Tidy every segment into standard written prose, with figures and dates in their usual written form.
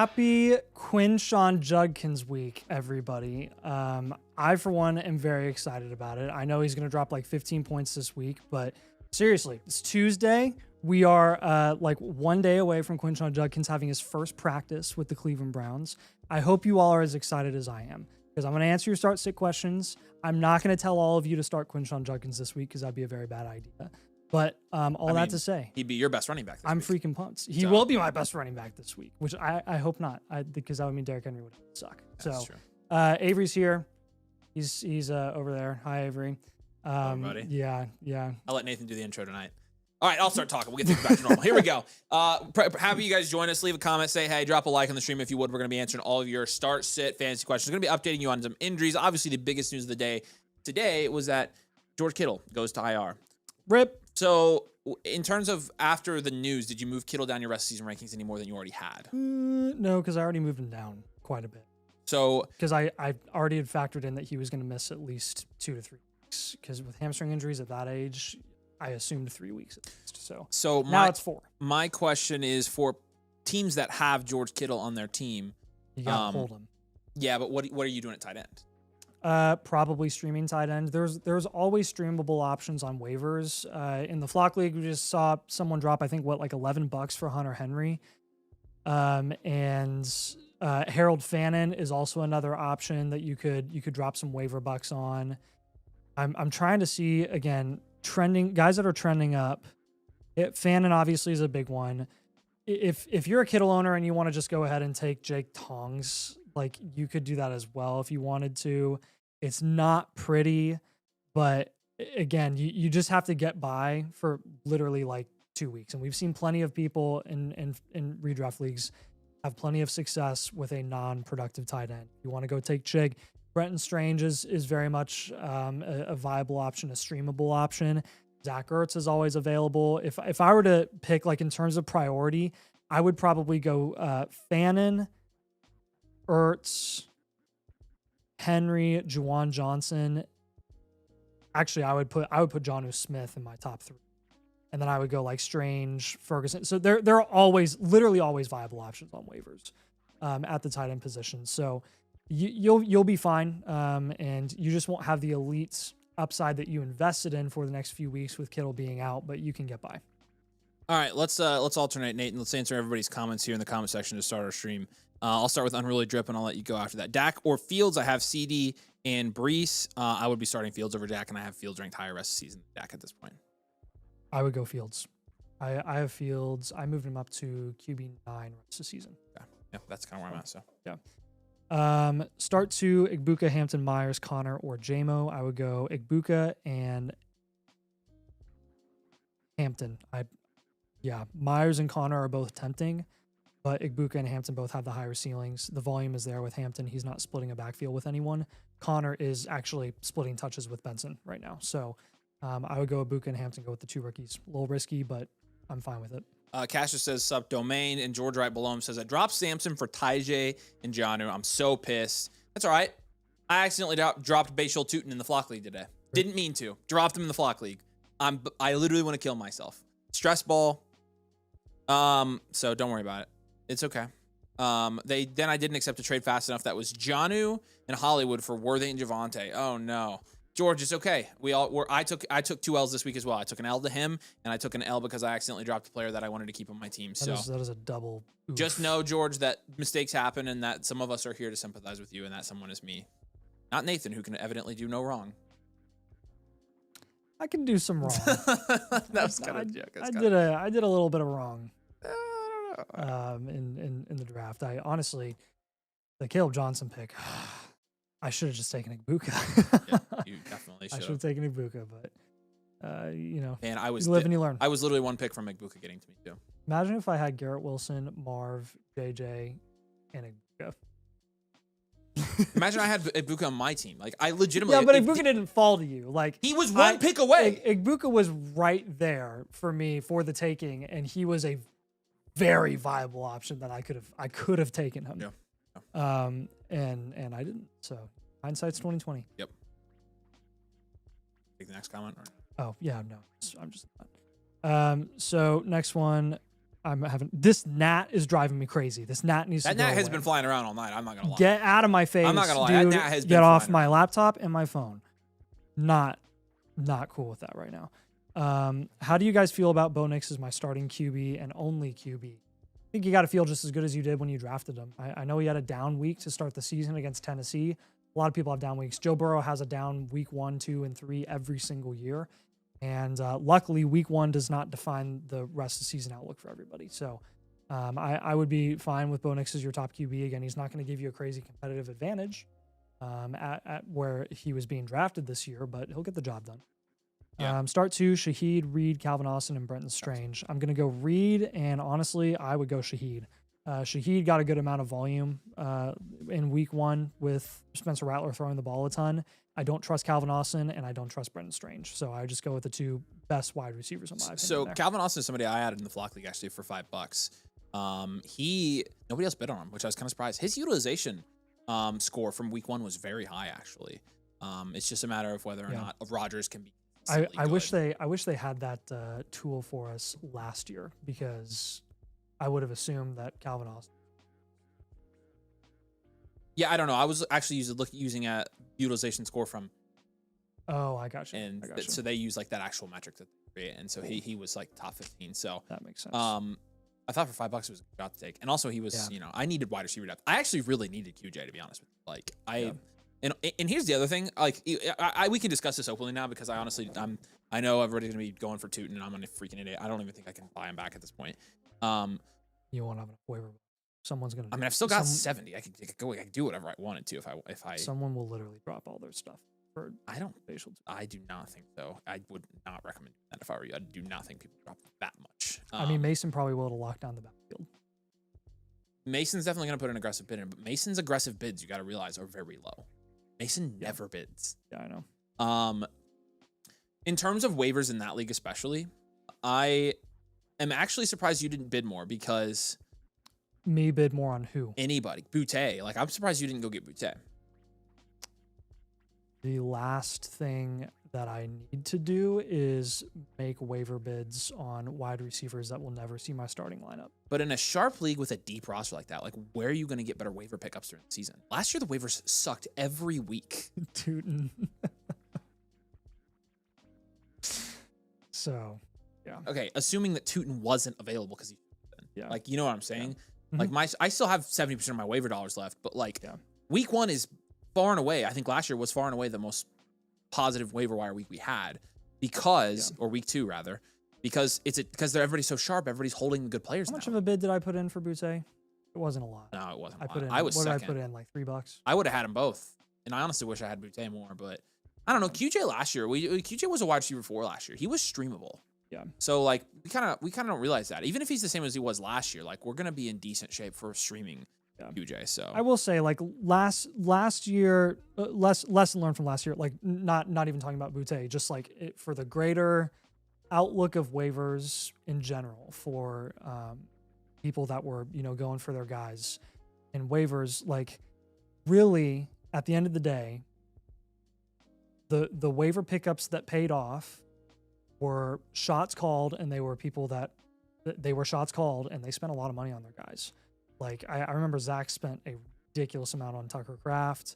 Happy Quinshon Judkins week, everybody. I, for one, am very excited about it. I know he's going to drop like 15 points this week, but seriously, it's Tuesday. We are like 1 day away from Quinshon Judkins having his first practice with the Cleveland Browns. I hope you all are as excited as I am, because I'm going to answer your start-sit questions. I'm not going to tell all of you to start Quinshon Judkins this week, because that'd be a very bad idea. But to say, he'd be your best running back this I'm week. Freaking pumped. He will be my best running back this week, which I hope not, because that would mean Derrick Henry would suck. That's so true. Avery's here. He's over there. Hi, Avery. Hello, buddy. Yeah. I'll let Nathan do the intro tonight. All right, I'll start talking. We'll get things back to normal. Here we go. Happy you guys join us. Leave a comment. Say hey. Drop a like on the stream if you would. We're going to be answering all of your start-sit fantasy questions. We're going to be updating you on some injuries. Obviously, the biggest news of the day today was that George Kittle goes to IR. Rip. So, in terms of after the news, did you move Kittle down your rest of season rankings any more than you already had? No, because I already moved him down quite a bit. So, because I already had factored in that he was going to miss at least 2 to 3 weeks. Because with hamstring injuries at that age, I assumed 3 weeks at least. So now it's 4. My question is for teams that have George Kittle on their team. You got to hold him. Yeah, but what are you doing at tight end? Probably streaming tight end. There's always streamable options on waivers. In the Flock League, we just saw someone drop, I think, like $11 for Hunter Henry. And Harold Fannin is also another option that you could drop some waiver bucks on. I'm trying to see, again, guys that are trending up. Fannin obviously is a big one. If you're a Kittle owner and you want to just go ahead and take Jake Tongs, like you could do that as well if you wanted to. It's not pretty, but again, you just have to get by for literally like 2 weeks. And we've seen plenty of people in redraft leagues have plenty of success with a non-productive tight end. You want to go take Chig. Brenton Strange is very much a viable option, a streamable option. Zach Ertz is always available. If I were to pick, like in terms of priority, I would probably go Fannin, Ertz, Henry, Juwan Johnson. Actually, I would put Jonnu Smith in my top 3. And then I would go like Strange, Ferguson. So they're always, literally always viable options on waivers at the tight end position. So you'll be fine. And you just won't have the elite upside that you invested in for the next few weeks with Kittle being out, but you can get by. All right, let's alternate, Nate, and let's answer everybody's comments here in the comment section to start our stream. I'll start with Unruly Drip, and I'll let you go after that. Dak or Fields? I have CD and Brees. I would be starting Fields over Dak, and I have Fields ranked higher rest of the season than Dak at this point. I would go Fields. I have Fields. I moved him up to QB9 rest of the season. Yeah, that's kind of where I'm at. So yeah. Start 2, Igbuka, Hampton, Myers, Connor, or JMO. I would go Igbuka and Hampton. Myers and Connor are both tempting, but Igbuka and Hampton both have the higher ceilings. The volume is there with Hampton. He's not splitting a backfield with anyone. Connor is actually splitting touches with Benson right now. So I would go Igbuka and Hampton, go with the 2 rookies. A little risky, but I'm fine with it. Cassius says, sup, domain, and George right below him says, I dropped Samson for Tyjae and Jonnu. I'm so pissed. That's all right. I accidentally dropped Bashal Tootin in the Flock League today. Didn't mean to. Dropped him in the Flock League. I literally want to kill myself. Stress ball. So don't worry about it. It's okay. I didn't accept a trade fast enough. That was Jonnu and Hollywood for Worthy and Javonte. Oh no. George, it's okay. I took 2 L's this week as well. I took an L to him, and I took an L because I accidentally dropped a player that I wanted to keep on my team. That is a double. Oof. Just know, George, that mistakes happen, and that some of us are here to sympathize with you, and that someone is me, not Nathan, who can evidently do no wrong. I can do some wrong. That was kind of a joke. I did a little bit of wrong. I don't know. In the draft, I honestly, the Caleb Johnson pick. I should have just taken Igbuka. Yeah, you definitely should. I should have taken Igbuka, but man, you live and you learn. I was literally 1 pick from Igbuka getting to me too. Imagine if I had Garrett Wilson, Marv, JJ, and Igbuka. Imagine I had Igbuka on my team. Like I legitimately. Yeah, but Igbuka didn't fall to you. Like he was 1 pick away. Igbuka was right there for me for the taking, and he was a very viable option that I could have taken him. Yeah. And I didn't. So hindsight's 2020. Yep. Take the next comment. Oh yeah, no, I'm just not. So next one, I'm having this gnat is driving me crazy. This gnat needs to go That gnat has away. been flying around all night. I'm not gonna lie. Get out of my face. I'm not gonna lie. Dude, That gnat has been get off flying my around. laptop and my phone. Not cool with that right now. How do you guys feel about Bo Nix as my starting QB and only QB? I think you got to feel just as good as you did when you drafted him. I know he had a down week to start the season against Tennessee. A lot of people have down weeks. Joe Burrow has a down week 1, 2, and 3 every single year. And luckily, week 1 does not define the rest of the season outlook for everybody. So I would be fine with Bo Nix as your top QB. Again, he's not going to give you a crazy competitive advantage at where he was being drafted this year, but he'll get the job done. Yeah. Start 2, Shaheed, Reed, Calvin Austin, and Brenton Strange. I'm going to go Reed, and honestly, I would go Shaheed. Shaheed got a good amount of volume in week 1 with Spencer Rattler throwing the ball a ton. I don't trust Calvin Austin, and I don't trust Brenton Strange. So I would just go with the 2 best wide receivers in my opinion. So there. Calvin Austin is somebody I added in the Flock League actually for $5. Nobody else bid on him, which I was kind of surprised. His utilization score from week 1 was very high actually. It's just a matter of whether or not Rodgers can be. I wish they had that tool for us last year, because I would have assumed that Calvin Austin. Yeah, I don't know. I was actually using a utilization score from. Oh, I got you. And I got you. so they use like that actual metric that they create, and so he was like top 15. So that makes sense. I thought for $5 it was a shot to take, and also he was I needed wide receiver depth. I actually really needed QJ, to be honest with you. Like and here's the other thing. Like we can discuss this openly now, because I honestly I know everybody's gonna be going for Tootin, and I'm gonna freaking idiot. I don't even think I can buy him back at this point. You won't have enough waiver. Someone's gonna. I mean, I've still got 70. I could go. I could do whatever I wanted to if I. Someone will literally drop all their stuff. I do not think so. I would not recommend that if I were you. I do not think people drop that much. I mean, Mason probably will to lock down the backfield. Mason's definitely going to put an aggressive bid in, but Mason's aggressive bids, you got to realize, are very low. Mason never bids. Yeah, I know. In terms of waivers in that league especially, I am actually surprised you didn't bid more, because me bid more on who? Anybody. Boutte. Like, I'm surprised you didn't go get Boutte. The last thing that I need to do is make waiver bids on wide receivers that will never see my starting lineup. But in a sharp league with a deep roster like that, like, where are you going to get better waiver pickups during the season? Last year, the waivers sucked every week. Tootin'. So, yeah. Okay, assuming that Tootin wasn't available because like, you know what I'm saying? Yeah. Like, I still have 70% of my waiver dollars left, but like week 1 is far and away. I think last year was far and away the most positive waiver wire week we had, because or week 2 rather, because everybody's so sharp. Everybody's holding the good players. How much of a bid did I put in for Boutte? It wasn't a lot. No, it wasn't. I was second. What did I put in? Like $3? I would have had them both, and I honestly wish I had Boutte more, but I don't know. QJ last year, QJ was a wide receiver 4 last year. He was streamable. Yeah. So like we kind of don't realize that. Even if he's the same as he was last year, like, we're gonna be in decent shape for streaming QJ. So I will say, like, last year, lesson learned from last year. Like, not even talking about Boutte, just like for the greater outlook of waivers in general for people that were going for their guys and waivers. Like, really, at the end of the day, the waiver pickups that paid off were shots called, and they were people that they were shots called, and they spent a lot of money on their guys. Like, I remember Zach spent a ridiculous amount on Tucker Kraft.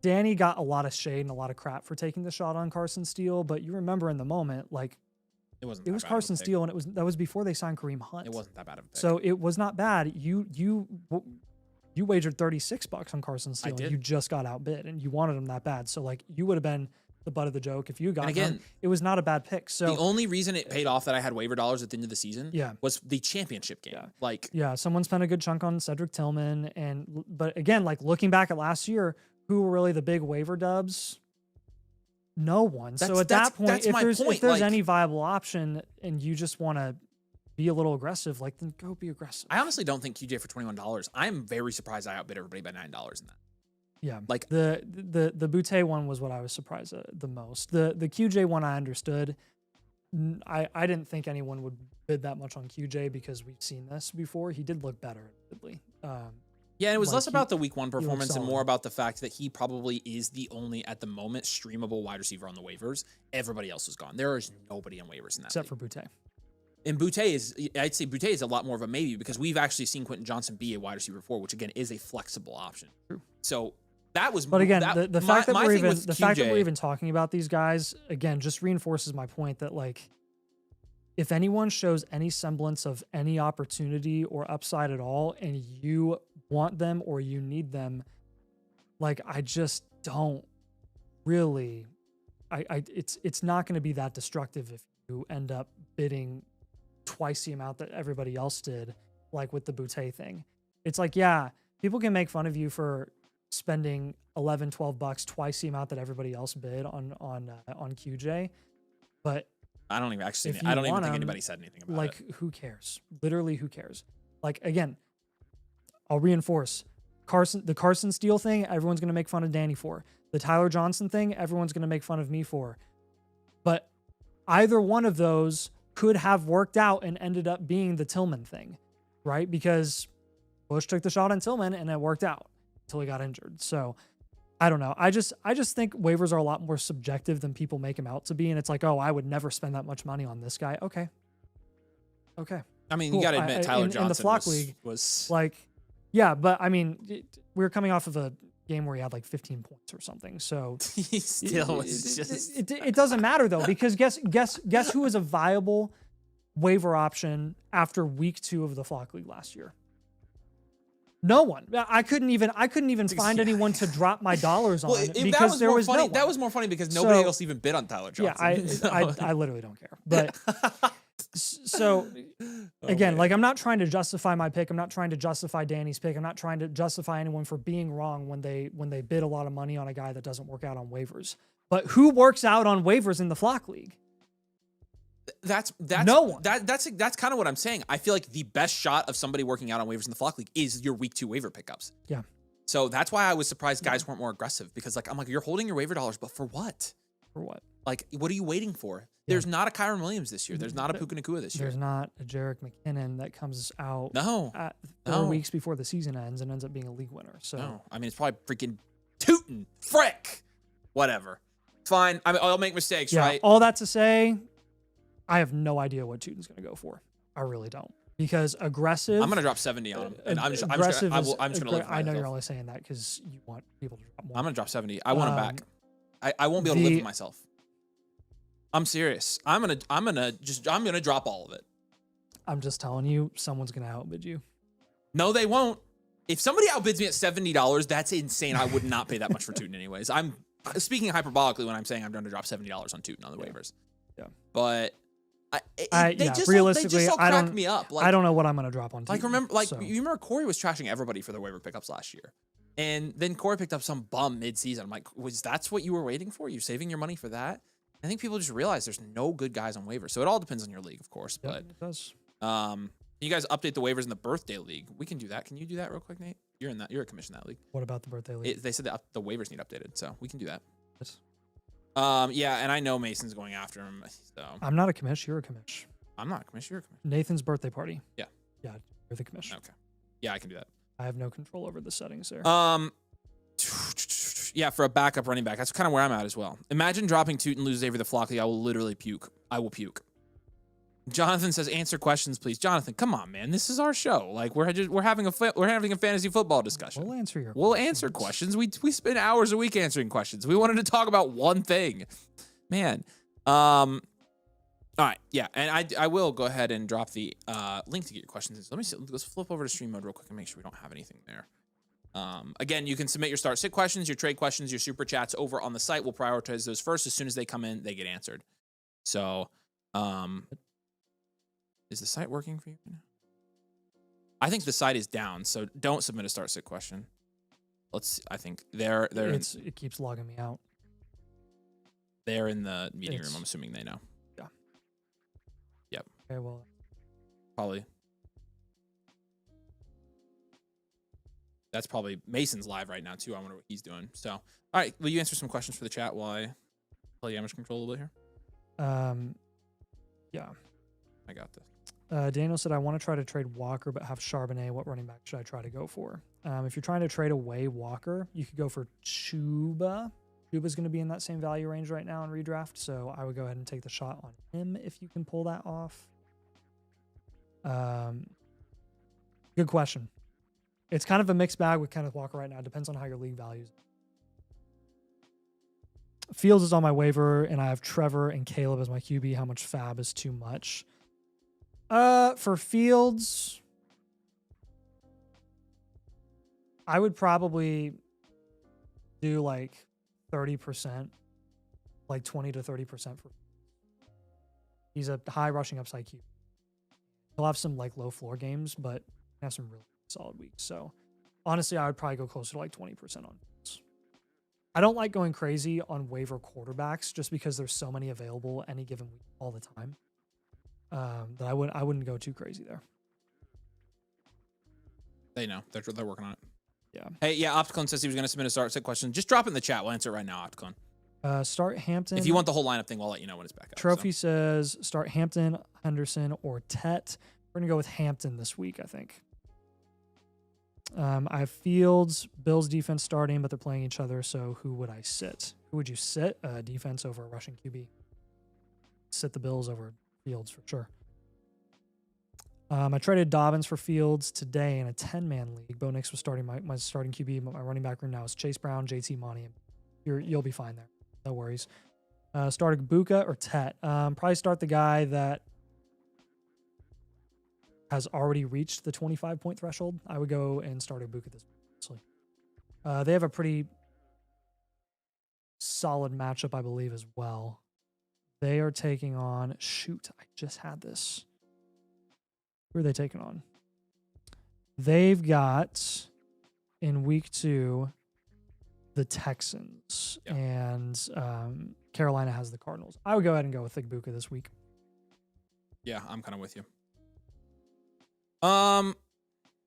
Danny got a lot of shade and a lot of crap for taking the shot on Carson Steele, but you remember in the moment, like, it was Carson Steele, and that was before they signed Kareem Hunt. It wasn't that bad of a pick. So it was not bad. You wagered $36 on Carson Steele, and you just got outbid, and you wanted him that bad. So, like, you would have been the butt of the joke if you got him. It was not a bad pick. So the only reason it paid off that I had waiver dollars at the end of the season was the championship game. Someone spent a good chunk on Cedric Tillman, but again, like, looking back at last year, who were really the big waiver dubs? No one. So at that point, if there's any viable option and you just want to be a little aggressive, like, then go be aggressive. I honestly don't think QJ for $21. I'm very surprised I outbid everybody by $9 in that. Yeah, like the Boutte one was what I was surprised at the most. The QJ one I understood. I didn't think anyone would bid that much on QJ because we've seen this before. He did look better, admittedly. Yeah, and it was less about the week 1 performance and more about the fact that he probably is the only, at the moment, streamable wide receiver on the waivers. Everybody else is gone. There is nobody on waivers in that except league. for Boutte. And I'd say Boutte is a lot more of a maybe because we've actually seen Quentin Johnson be a wide receiver 4, which again is a flexible option. True. So that was. But again, the fact that we're even talking about these guys again just reinforces my point that like, if anyone shows any semblance of any opportunity or upside at all, and you want them or you need them, like I just don't really. It's not going to be that destructive if you end up bidding twice the amount that everybody else did, like with the Boutte thing. It's like, yeah, people can make fun of you for spending $11-12 twice the amount that everybody else bid on QJ, but I don't even think anybody said anything about like, it. Who cares? Literally, who cares? Like, again, I'll reinforce the Carson Steele thing. Everyone's going to make fun of Danny for the Tyler Johnson thing. Everyone's going to make fun of me for, but either one of those could have worked out and ended up being the Tillman thing, right? Because Bush took the shot on Tillman and it worked out until he got injured. So I don't know. I just think waivers are a lot more subjective than people make them out to be. And it's like, oh, I would never spend that much money on this guy. Okay. I mean, Cool. You got to admit, Tyler Johnson in the flock league was like, yeah, but I mean, we were coming off of a game where he had like 15 points or something. So he still was just. It doesn't matter though, because guess who was a viable waiver option after week 2 of the flock league last year? No one. I couldn't even find anyone to drop my dollars on because there was no one. That was more funny because nobody else even bid on Tyler Johnson. Yeah, I literally don't care. But so again, like I'm not trying to justify my pick. I'm not trying to justify Danny's pick. I'm not trying to justify anyone for being wrong when they bid a lot of money on a guy that doesn't work out on waivers. But who works out on waivers in the flock league? That's no one. That's kind of what I'm saying. I feel like the best shot of somebody working out on waivers in the flock league is your week 2 waiver pickups. Yeah. So that's why I was surprised guys weren't more aggressive, because like I'm like, you're holding your waiver dollars, but for what? For what? Like, what are you waiting for? Yeah. There's not a Kyron Williams this year. There's not a Puka Nacua this year. There's not a Jarek McKinnon that comes out 4 No. weeks before the season ends and ends up being a league winner. So no. I mean, it's probably freaking tootin', frick, whatever. Fine. I mean, I'll make mistakes, right? All that to say, I have no idea what Tootin's going to go for. I really don't, because aggressive. I'm going to drop 70 on him, and I'm just going to live. I know you're only saying that because you want people to drop more. I'm going to drop 70. I want him back. I won't be able to live with myself. I'm serious. I'm gonna drop all of it. I'm just telling you, someone's gonna outbid you. No, they won't. If somebody outbids me at $70, that's insane. I would not pay that much for Tootin anyways. I'm speaking hyperbolically when I'm saying I'm going to drop $70 on Tootin on the waivers. Yeah. But realistically, they just all crack me up. Like, I don't know what I'm going to drop on Tootin. You remember Corey was trashing everybody for their waiver pickups last year. And then Corey picked up some bum mid-season. I'm like, that's what you were waiting for? You're saving your money for that? I think people just realize there's no good guys on waivers. So it all depends on your league, of course. Yep, but it does. You guys update the waivers in the birthday league. We can do that. Can you do that real quick, Nate? You're a commission in that league. What about the birthday league? They said that the waivers need updated, so we can do that. Yes. Yeah, and I know Mason's going after him. So I'm not a commish. You're a commish. I'm not a commish. You're a commish. Nathan's birthday party. Yeah. Yeah, you're the commish. Okay. Yeah, I can do that. I have no control over the settings there. Yeah, for a backup running back. That's kind of where I'm at as well. Imagine dropping Tootin, lose Avery the Flockley. I will literally puke. I will puke. Jonathan says, answer questions, please. Jonathan, come on, man. This is our show. Like, we're having a fantasy football discussion. We'll answer your We'll questions. answer questions. We spend hours a week answering questions. We wanted to talk about one thing. Man. All right. Yeah. And I will go ahead and drop the link to get your questions in. So let me see. Let's flip over to stream mode real quick and make sure we don't have anything there. Again, you can submit your start sit questions, your trade questions, your super chats over on the site. We'll prioritize those first. As soon as they come in, they get answered. So, is the site working for you? I think the site is down, so don't submit a start sit question. I think it keeps logging me out. They're in the meeting room. I'm assuming they know. Yeah. Yep. Okay, well. Probably. That's probably Mason's live right now too. I wonder what he's doing. So, all right, will you answer some questions for the chat while I play damage control a little bit here? Yeah. I got this. Daniel said, I want to try to trade Walker, but have Charbonnet. What running back should I try to go for? If you're trying to trade away Walker, you could go for Chuba. Chuba's going to be in that same value range right now in redraft, so I would go ahead and take the shot on him if you can pull that off. Good question. It's kind of a mixed bag with Kenneth Walker right now. It depends on how your league values. Fields is on my waiver, and I have Trevor and Caleb as my QB. How much fab is too much? For Fields, I would probably do like 30%, like 20 to 30% for. He's a high rushing upside QB. He'll have some like low floor games, but have some really solid weeks. So honestly, I would probably go closer to like 20% on Fields. I don't like going crazy on waiver quarterbacks just because there's so many available any given week all the time. That I wouldn't go too crazy there. They know. They're working on it. Yeah. Hey, yeah, Opticon says he was going to submit a start set question. Just drop it in the chat. We'll answer it right now, Opticon. Start Hampton. If you want the whole lineup thing, we'll let you know when it's back up. Trophy says start Hampton, Henderson, or Tet. We're going to go with Hampton this week, I think. I have Fields, Bills defense starting, but they're playing each other, so who would I sit? Who would you sit? Defense over a rushing QB. Sit the Bills over Fields for sure. I traded Dobbins for Fields today in a 10-man league. Bo Nix was starting my starting QB, but my running back room now is Chase Brown, JT Monty. You'll be fine there. No worries. Started Buka or Tet. Probably start the guy that has already reached the 25-point threshold. I would go and start Buka this week. They have a pretty solid matchup, I believe, as well. They are taking on... Shoot, I just had this. Who are they taking on? They've got, in week 2, the Texans, and Carolina has the Cardinals. I would go ahead and go with Buka this week. Yeah, I'm kind of with you.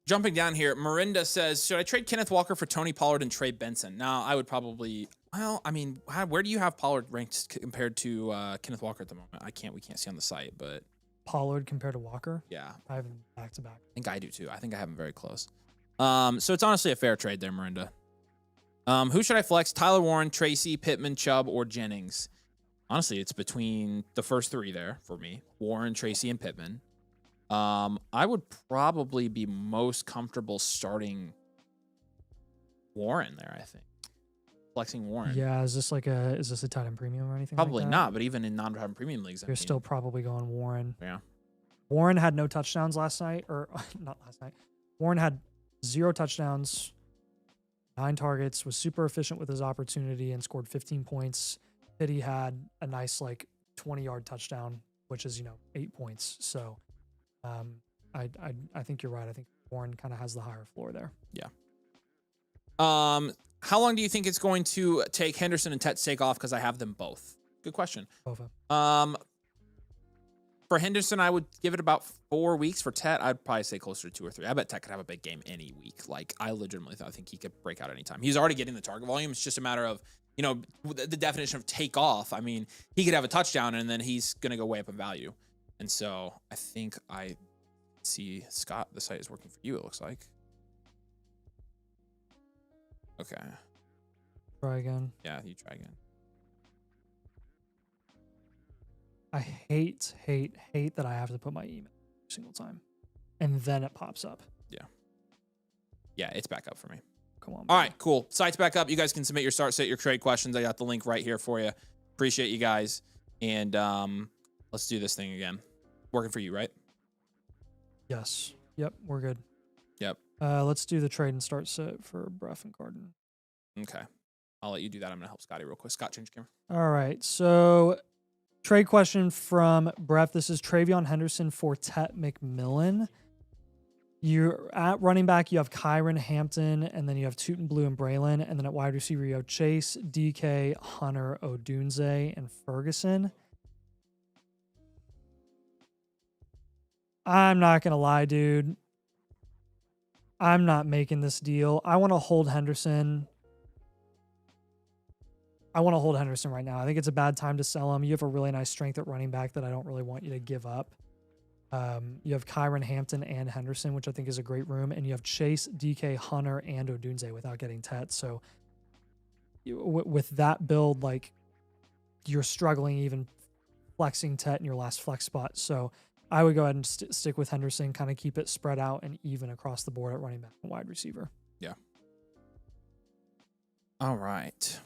Jumping down here, Mirinda says, should I trade Kenneth Walker for Tony Pollard and Trey Benson? Now, I would probably... Well, I mean, where do you have Pollard ranked compared to Kenneth Walker at the moment? We can't see on the site, but... Pollard compared to Walker? Yeah. I have him back-to-back. I think I do, too. I think I have him very close. So it's honestly a fair trade there, Mirinda. Who should I flex? Tyler Warren, Tracy, Pittman, Chubb, or Jennings? Honestly, it's between the first 3 there for me. Warren, Tracy, and Pittman. I would probably be most comfortable starting Warren there, I think. Flexing Warren. Yeah, is this a tight end premium or anything? Probably like that? not, but even in non-tight end premium leagues, You're still probably going Warren. Yeah. Warren had no touchdowns last night, or not last night. Warren had 0 touchdowns, 9 targets, was super efficient with his opportunity and scored 15 points. Pitti had a nice 20-yard touchdown, which is 8 points. So I think you're right. I think Warren kind of has the higher floor there. Yeah. How long do you think it's going to take Henderson and Tet to take off? Because I have them both. Good question. Both. For Henderson, I would give it about 4 weeks. For Tet, I'd probably say closer to 2 or 3. I bet Tet could have a big game any week. I legitimately think he could break out anytime. He's already getting the target volume. It's just a matter of, the definition of take off. I mean, he could have a touchdown and then he's going to go way up in value. And so I think I see Scott, the site is working for you, it looks like. Okay. Try again. Yeah, you try again. I hate that I have to put my email every single time. And then it pops up. Yeah. Yeah, it's back up for me. Come on. All right, cool. Site's back up. You guys can submit your start set, your trade questions. I got the link right here for you. Appreciate you guys. And let's do this thing again. Working for you, right? Yes. Yep, we're good. Yep. Let's do the trade and start set for Breff and Carden. Okay. I'll let you do that. I'm going to help Scotty real quick. Scott, change camera. All right. So trade question from Breff. This is Travion Henderson for Tet McMillan. You're at running back, you have Kyron Hampton, and then you have Tootin Blue and Braylon. And then at wide receiver, you have Chase, DK, Hunter, Odunze, and Ferguson. I'm not going to lie, dude. I'm not making this deal. I want to hold Henderson. Right now. I think it's a bad time to sell him. You have a really nice strength at running back that I don't really want you to give up. You have Kyron Hampton and Henderson, which I think is a great room. And you have Chase, DK, Hunter, and Odunze without getting Tet. So with that build, you're struggling even flexing Tet in your last flex spot. So I would go ahead and stick with Henderson, kind of keep it spread out and even across the board at running back and wide receiver. Yeah. All right.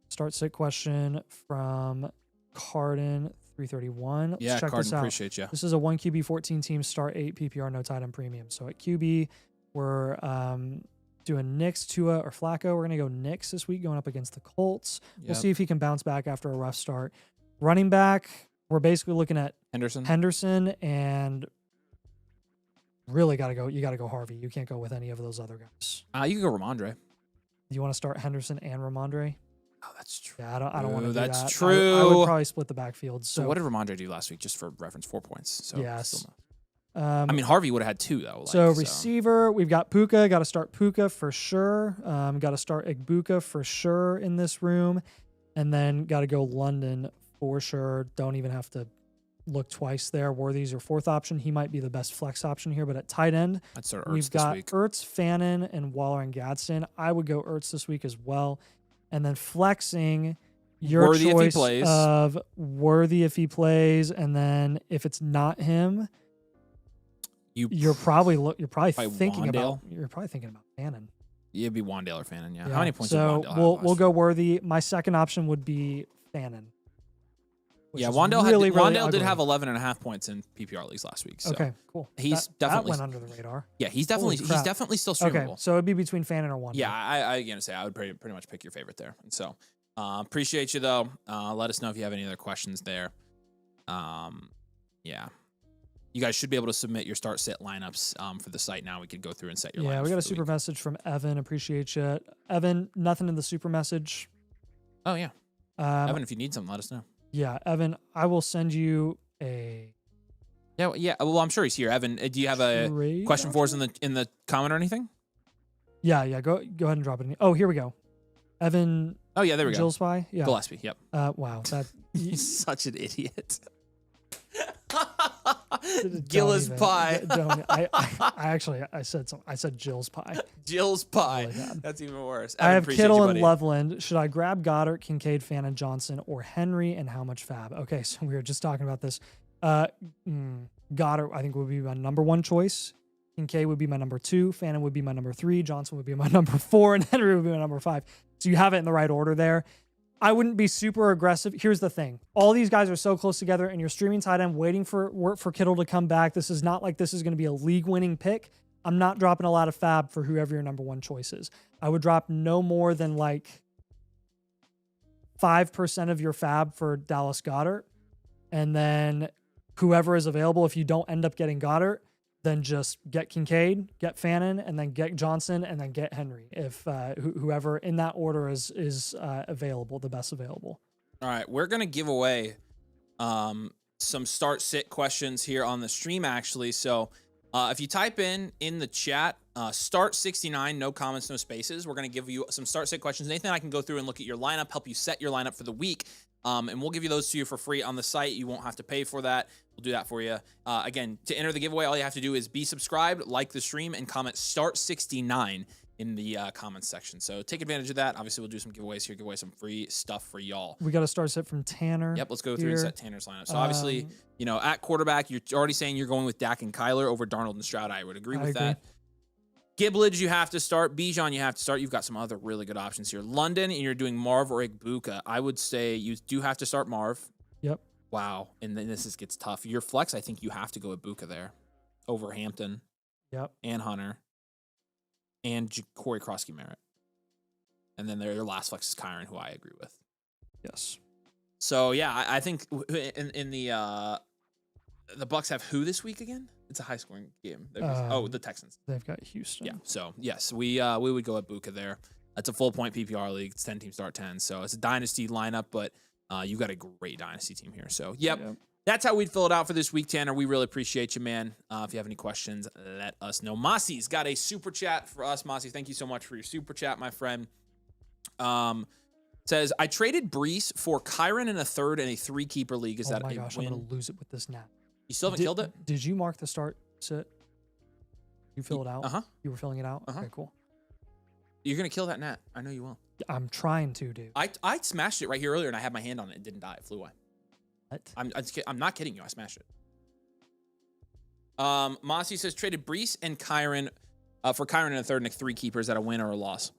Start sit question from Carden 331. Let's check Carden, this out. appreciate you. This is a 1 QB 14 team start 8 PPR no tight end premium. So at QB, we're doing Knicks, Tua, or Flacco. We're going to go Knicks this week going up against the Colts. We'll see if he can bounce back after a rough start. Running back, we're basically looking at Henderson and really got to go. You got to go Harvey. You can't go with any of those other guys. You can go Ramondre. You want to start Henderson and Ramondre? Oh, that's true. Yeah, I don't want to do that. That's true. I would probably split the backfield. So what did Ramondre do last week? Just for reference, 4 points. So yes. I mean, Harvey would have had 2 though. Receiver, we've got Puka. Got to start Puka for sure. Got to start Igbuka for sure in this room, and then got to go London for sure. Don't even have to look twice there. Worthy's your 4th option. He might be the best flex option here, but at tight end, we've got Ertz, Fannin, and Waller and Gadsden. I would go Ertz this week as well. And then flexing your Worthy choice of Worthy if he plays, and then if it's not him, you're probably thinking about Fannin. It'd be Wandale or Fannin. Yeah. How many points? So we'll go Worthy. My second option would be Fannin. Yeah, Wandale did have 11.5 points in PPR leagues last week. So okay, cool. That went under the radar. Yeah, he's definitely still streamable. Okay, so it'd be between Fannin or Wandale. Yeah, I gonna say I would pretty much pick your favorite there. And so appreciate you though. Let us know if you have any other questions there. Yeah. You guys should be able to submit your start sit lineups for the site now. We could go through and set your lineups. Yeah, we got a super message from Evan. Appreciate you. Evan, nothing in the super message. Oh yeah. Evan, if you need something, let us know. Yeah, Evan, I will send you a. Yeah. Well, I'm sure he's here. Evan, do you have a question for us in the comment or anything? Yeah. Go ahead and drop it in. Oh, here we go. Evan. Oh yeah, there we go. Gillespie. Yeah. Gillespie. Yep. Wow. That he's such an idiot. Gillis pie. I said Jill's pie. Jill's pie. Really That's even worse. I have Kittle and Loveland. Should I grab Goddard, Kincaid, Fannin, Johnson, or Henry, and how much fab? Okay, so we were just talking about this. Goddard, I think, would be my number 1 choice. Kincaid would be my number 2. Fannin would be my number 3. Johnson would be my number 4, and Henry would be my number 5. So you have it in the right order there. I wouldn't be super aggressive. Here's the thing. All these guys are so close together, and you're streaming tight end, waiting for Kittle to come back. This is not like this is going to be a league-winning pick. I'm not dropping a lot of fab for whoever your number 1 choice is. I would drop no more than like 5% of your fab for Dallas Goedert. And then whoever is available, if you don't end up getting Goddard, then just get Kincaid, get Fannin, and then get Johnson, and then get Henry. If whoever in that order is available, the best available. All right, we're gonna give away some start sit questions here on the stream actually. So if you type in the chat start 69, no comments, no spaces, we're gonna give you some start sit questions. Nathan and I can go through and look at your lineup, help you set your lineup for the week. And we'll give you those to you for free on the site. You won't have to pay for that. We'll do that for you. Again, to enter the giveaway, all you have to do is be subscribed, like the stream, and comment start 69 in the comments section. So take advantage of that. Obviously, we'll do some giveaways here, give away some free stuff for y'all. We got to start set from Tanner. Yep, let's go through and set Tanner's lineup. So obviously, at quarterback, you're already saying you're going with Dak and Kyler over Darnold and Stroud. I would agree with that. Giblage, you have to start. Bijan, you have to start. You've got some other really good options here. London, and you're doing Marv or Igbuka. I would say you do have to start Marv. Yep. Wow. And then this gets tough. Your flex, I think you have to go Igbuka there over Hampton. Yep. And Hunter. And Corey Krosky-Merritt. And then your last flex is Kyron, who I agree with. Yes. So, yeah, I think in the Bucks have who this week again? It's a high-scoring game. The Texans. They've got Houston. Yeah. So yes, we would go at Buka there. That's a full-point PPR league. It's 10 team start 10. So it's a dynasty lineup, but you've got a great dynasty team here. So yep. That's how we'd fill it out for this week, Tanner. We really appreciate you, man. If you have any questions, let us know. Masi's got a super chat for us. Masi, thank you so much for your super chat, my friend. Says I traded Brees for Kyron in a third and a 3-keeper league. Is that a win? I'm gonna lose it with this nap. You still haven't killed it? Did you mark the start sit? You fill it out? Uh-huh. You were filling it out? Uh-huh. Okay, cool. You're going to kill that gnat. I know you will. I'm trying to, dude. I smashed it right here earlier, and I had my hand on it. It didn't die. It flew away. What? I'm not kidding you. I smashed it. Mossy says traded Brees and Kyron for Kyron in a third and 3 keepers at a win or a loss.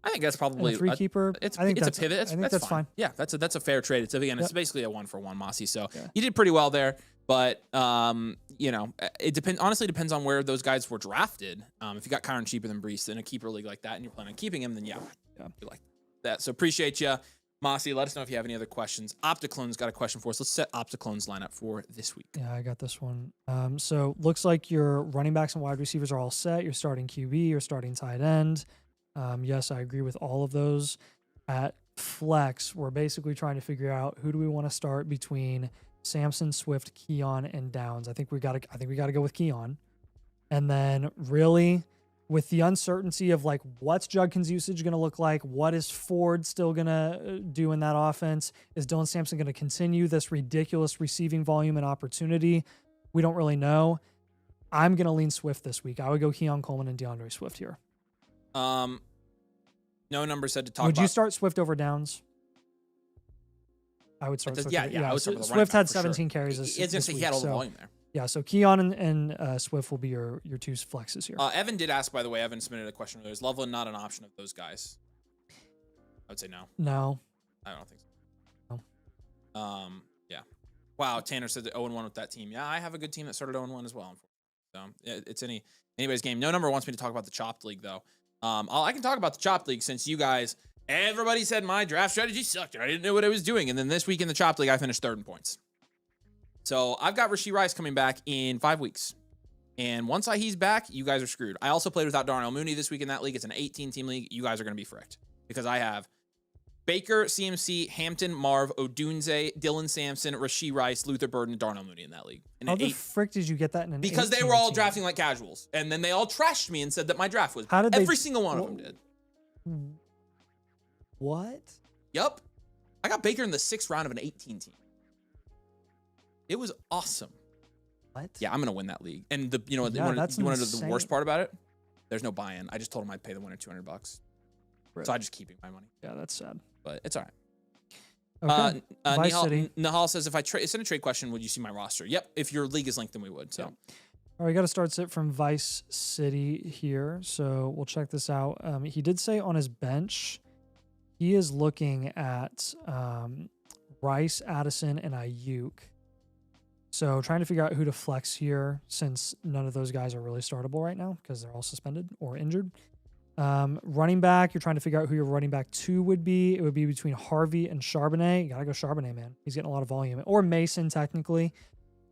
I think that's probably a 3 keeper. I think it's a pivot. I think that's fine. Yeah, that's a fair trade. It's again, it's basically a 1-for-1 Mossy. So Yeah. you did pretty well there. But you know, it depends. Honestly, depends on where those guys were drafted. If you got Kyron cheaper than Brees in a keeper league like that, and you're planning on keeping him, then yeah, you like that. So appreciate you, Mossy. Let us know if you have any other questions. Opticlone's got a question for us. Let's set Opticlone's lineup for this week. Yeah, I got this one. So looks like your running backs and wide receivers are all set. You're starting QB. You're starting tight end. Yes, I agree with all of those. At flex, we're basically trying to figure out who do we want to start between Samson, Swift, Keon, and Downs. I think we got to go with Keon. And then really with the uncertainty of like what's Judkins' usage going to look like, what is Ford still going to do in that offense? Is Dylan Sampson going to continue this ridiculous receiving volume and opportunity? We don't really know. I'm going to lean Swift this week. I would go Keon Coleman and DeAndre Swift here. No number said to talk Would about. you start Swift over Downs? I would start Swift. Yeah, I would start with a Swift had running back for 17 sure. carries this week. He had all the volume there. Yeah, so Keon and Swift will be your 2 flexes here. Evan did ask, by the way. Evan submitted a question earlier. Is Loveland not an option of those guys? I would say no. No. I don't think so. No. Yeah. Wow, Tanner said 0-1 with that team. Yeah, I have a good team that started 0-1 as well. So it's anybody's game. No number wants me to talk about the Chopped League, though. I can talk about the Chopped League since you guys, everybody said my draft strategy sucked. I didn't know what I was doing. And then this week in the Chopped League, I finished 3rd in points. So I've got Rashee Rice coming back in 5 weeks. And once he's back, you guys are screwed. I also played without Darnell Mooney this week in that league. It's an 18-team league. You guys are going to be fricked because I have Baker, CMC, Hampton, Marv, Odunze, Dylan Sampson, Rashee Rice, Luther Burden, and Darnell Mooney in that league. How the frick did you get that in an Because they were all drafting like casuals. And then they all trashed me and said that my draft was bad. Every single one of them did. What? Yup. I got Baker in the 6th round of an 18 team. It was awesome. What? Yeah, I'm going to win that league. And you want to know the worst part about it? There's no buy-in. I just told him I'd pay the winner $200. Really? So I just keeping my money. Yeah, that's sad. But it's all right. Okay. Nahal says, if I send a trade question, would you see my roster? Yep. If your league is linked, then we would. So. Yeah. All right, we got to start sit from Vice City here. So we'll check this out. He did say on his bench, he is looking at Rice, Addison, and Ayuk. So trying to figure out who to flex here since none of those guys are really startable right now because they're all suspended or injured. Running back, you're trying to figure out who your running back 2 would be. It would be between Harvey and Charbonnet. You got to go Charbonnet, man. He's getting a lot of volume. Or Mason, technically.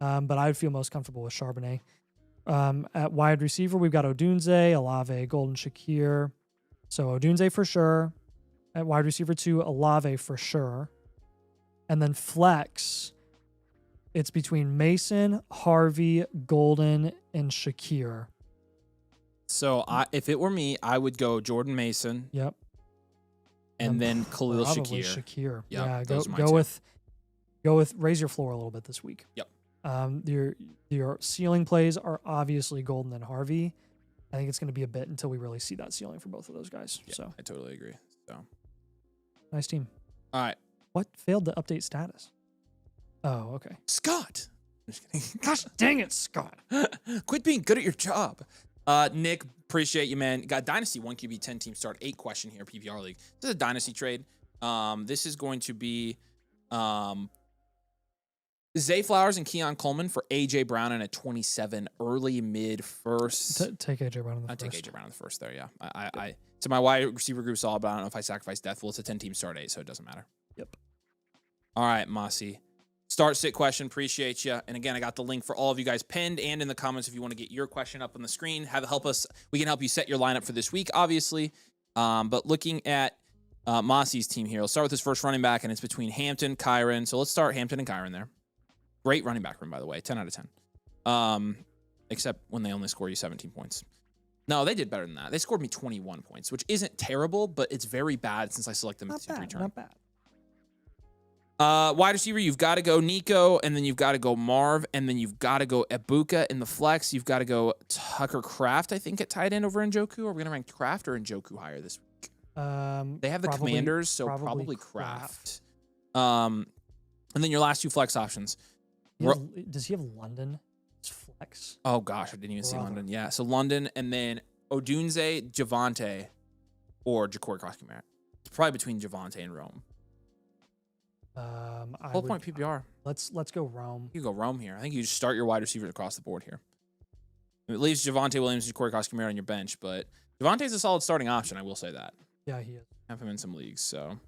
But I would feel most comfortable with Charbonnet. At wide receiver, we've got Odunze, Olave, Golden Shakir. So Odunze for sure. At wide receiver 2, Olave for sure. And then flex, it's between Mason, Harvey, Golden, and Shakir. So if it were me, I would go Jordan Mason. Yep. And then Khalil probably Shakir. Shakir. Yep, Yeah, go with raise your floor a little bit this week. Yep. Your ceiling plays are obviously Golden and Harvey. I think it's going to be a bit until we really see that ceiling for both of those guys. Yeah, so I totally agree. So nice team. All right. What failed to update status? Oh, okay. Scott. I'm just kidding. Gosh dang it, Scott. Quit being good at your job. Nick, appreciate you, man. Got Dynasty 1 QB 10 team start 8 question here, PPR league. This is a Dynasty trade. This is going to be Zay Flowers and Keon Coleman for AJ Brown and a 27 early mid first. Take AJ Brown in the first. I take AJ Brown in the first there, yeah. I so my wide receiver group's all, but I don't know if I sacrifice Death. Well, it's a 10 team start 8, so it doesn't matter. Yep. All right, Mossy. Start sit question. Appreciate you. And again, I got the link for all of you guys pinned and in the comments if you want to get your question up on the screen. Help us. We can help you set your lineup for this week, obviously. But looking at Mossy's team here, let's start with his first running back, and it's between Hampton, Kyron. So let's start Hampton and Kyron there. Great running back room, by the way. 10 out of 10. Except when they only score you 17 points. No, they did better than that. They scored me 21 points, which isn't terrible, but it's very bad since I select them at the 2-3 turn. Not bad. Wide receiver, you've got to go Nico, and then you've got to go Marv, and then you've got to go Ibuka in the flex. You've got to go Tucker Kraft, I think, at tight end over Njoku. Are we going to rank Kraft or Njoku higher this week? They have the Commanders, so probably Kraft. And then your last 2 flex options. Does he have London? flex. Oh gosh, I didn't even see London. Yeah, so London and then Odunze, Javante, or Ja'Cory Cross-Kamara. It's probably between Javante and Rome. Full point PPR. Let's go Rome. You go Rome here. I think you just start your wide receivers across the board here. It leaves Javante Williams and Ja'Cory Cross-Kamara on your bench, but Javante's a solid starting option. I will say that. Yeah, he is. Have him in some leagues. So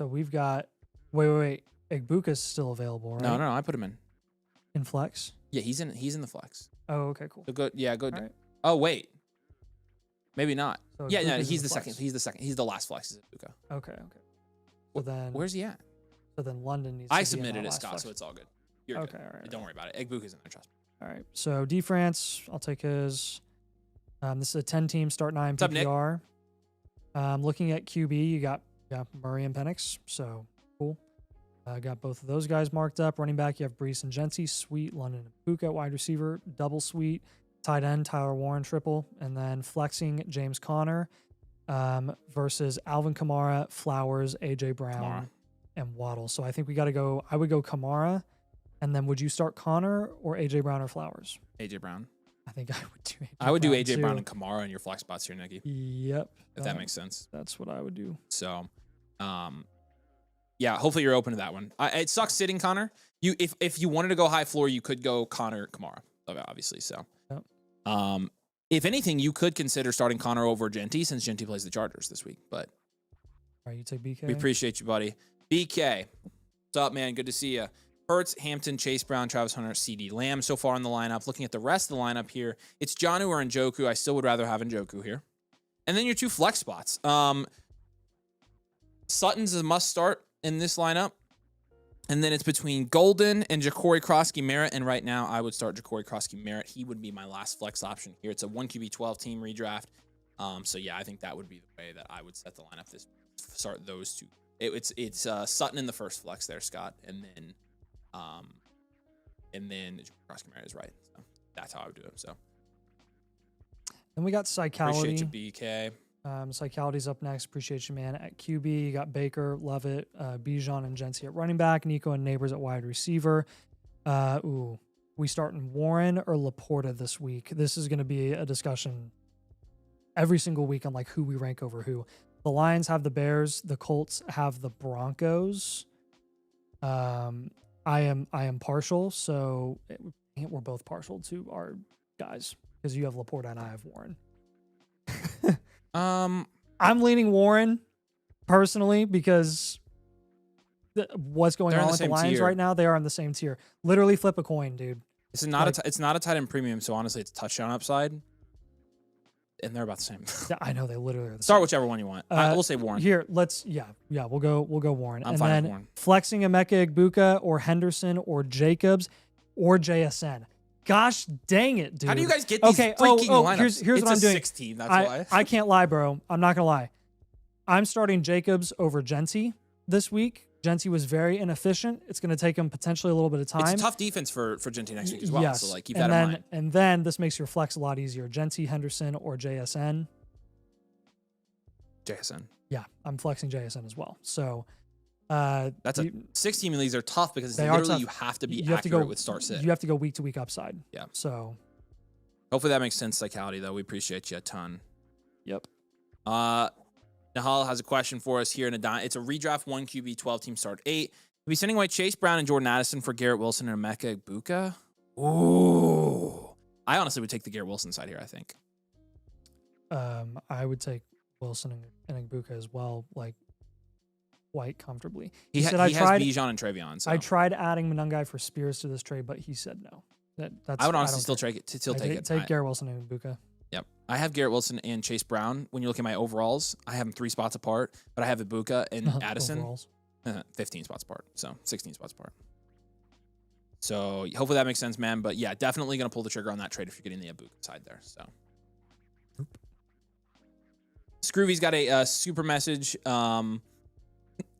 we've got. Wait. Igbuka's still available, right? No. I put him in flex. Yeah, he's in the flex. Oh, okay, cool. So go. Yeah, go. Right. Oh wait, maybe not. So yeah, no, Igbuka's he's in the second. flex. He's the second. He's the last flex. Is Igbuka. Okay. So then, where's he at? So then London needs. I to be in submitted that it, last Scott, flex. so it's all good. You're okay, good. all right. Don't worry about it. Igbuka's in there, trust me. All right. So D France, I'll take his. This is a 10-team start 9 What's up, Nick? PPR. Looking at QB, you got Murray and Penix. So cool. Got both of those guys marked up. Running back, you have Brees and Genty. Sweet. London and Puka. Wide receiver, double sweet. Tight end, Tyler Warren, triple. And then flexing, James Conner versus Alvin Kamara, Flowers, AJ Brown, and Waddle. So I think we got to go. I would go Kamara. And then would you start Conner or AJ Brown or Flowers? AJ Brown. I think I would do AJ I would do Brown AJ too. Brown and Kamara in your flex spots here, Nicky. Yep. If that makes sense. That's what I would do. So, yeah, hopefully you're open to that one. It sucks sitting Connor. If you wanted to go high floor, you could go Connor Kamara, obviously. So, yep. If anything, you could consider starting Connor over Genty since Genty plays the Chargers this week. But all right, you take BK. We appreciate you, buddy. BK, what's up, man? Good to see you. Hurts, Hampton, Chase Brown, Travis Hunter, CD Lamb so far in the lineup. Looking at the rest of the lineup here, it's Jonnu or Njoku. I still would rather have Njoku here. And then your two flex spots. Sutton's a must start in this lineup. And then it's between Golden and Ja'Cory Cross-Kamara. And right now, I would start Ja'Cory Cross-Kamara. He would be my last flex option here. It's a 1QB12 team redraft. So yeah, I think that would be the way that I would set the lineup. Start those two. It's Sutton in the first flex there, Scott, and then Cross-Kamara is right. So that's how I would do it. So then we got Psychality. Appreciate you, BK. Psychality's up next. Appreciate you, man. At QB, you got Baker, Lovett, Bijan, and Genty at running back. Nico and Neighbors at wide receiver. We starting Warren or Laporta this week? This is going to be a discussion every single week on like who we rank over who. The Lions have the Bears. The Colts have the Broncos. I am partial, so we're both partial to our guys because you have Laporta and I have Warren. I'm leaning Warren personally because what's going on with the Lions right now, they are in the same tier. Literally flip a coin, dude. It's not a tight end premium, so honestly, it's touchdown upside, and they're about the same. Yeah, I know they literally are the Start same. whichever one you want. We'll say Warren. Here, we'll go Warren. I'm and fine then with Warren. Flexing Emeka Egbuka or Henderson or Jacobs or JSN. Gosh dang it, dude. How do you guys get these freaking lineups? Here's what I'm doing. 16, that's why. I can't lie, bro. I'm not going to lie. I'm starting Jacobs over Genty this week. Genty was very inefficient. It's going to take him potentially a little bit of time. It's a tough defense for Genty next week as well. Yes. So like keep that in mind. And then this makes your flex a lot easier. Genty, Henderson, or JSN. JSN. Yeah, I'm flexing JSN as well. So that's 6-team leagues are tough because they literally are tough. you have to be you have accurate to go, with start sit. You have to go week to week upside. Yeah. So hopefully that makes sense, Psychality, though. We appreciate you a ton. Yep. Nahal has a question for us here. It's a redraft 1 QB 12 team start 8. We'll be sending away Chase Brown and Jordan Addison for Garrett Wilson and Emeka Egbuka. Ooh. I honestly would take the Garrett Wilson side here, I think. I would take Wilson and Egbuka as well, like quite comfortably. He has Bijan and Trevion. So. I tried adding Monungai for Spears to this trade, but he said no. I would honestly still take it. Take Garrett Wilson and Egbuka. Yep. I have Garrett Wilson and Chase Brown. When you look at my overalls, I have them 3 spots apart, but I have Egbuka and Addison 15 spots apart. So 16 spots apart. So hopefully that makes sense, man. But yeah, definitely going to pull the trigger on that trade if you're getting the Egbuka side there. So Scroovy's got a super message.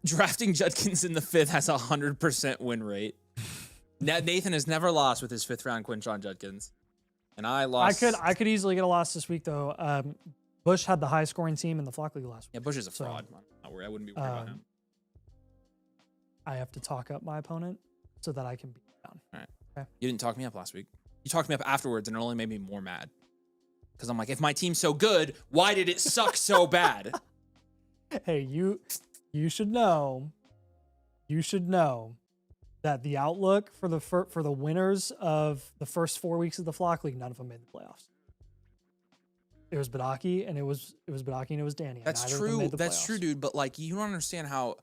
Drafting Judkins in the 5th has a 100% win rate. Nathan has never lost with his 5th round Quinshon Judkins. And I lost. I could easily get a loss this week though. Bush had the high scoring team in the Flock League last week. Yeah, Bush is a fraud. I wouldn't be worried about him. I have to talk up my opponent so that I can beat him down. All right. Okay. You didn't talk me up last week. you talked me up afterwards, and it only made me more mad. Because I'm like, if my team's so good, why did it suck so bad? Hey, you should know. You should know that the outlook for the winners of the first 4 weeks of the Flock League, none of them made the playoffs. It was Badaki, and it was Badaki, and it was Danny. That's true. That's true, dude. But like, you don't understand how,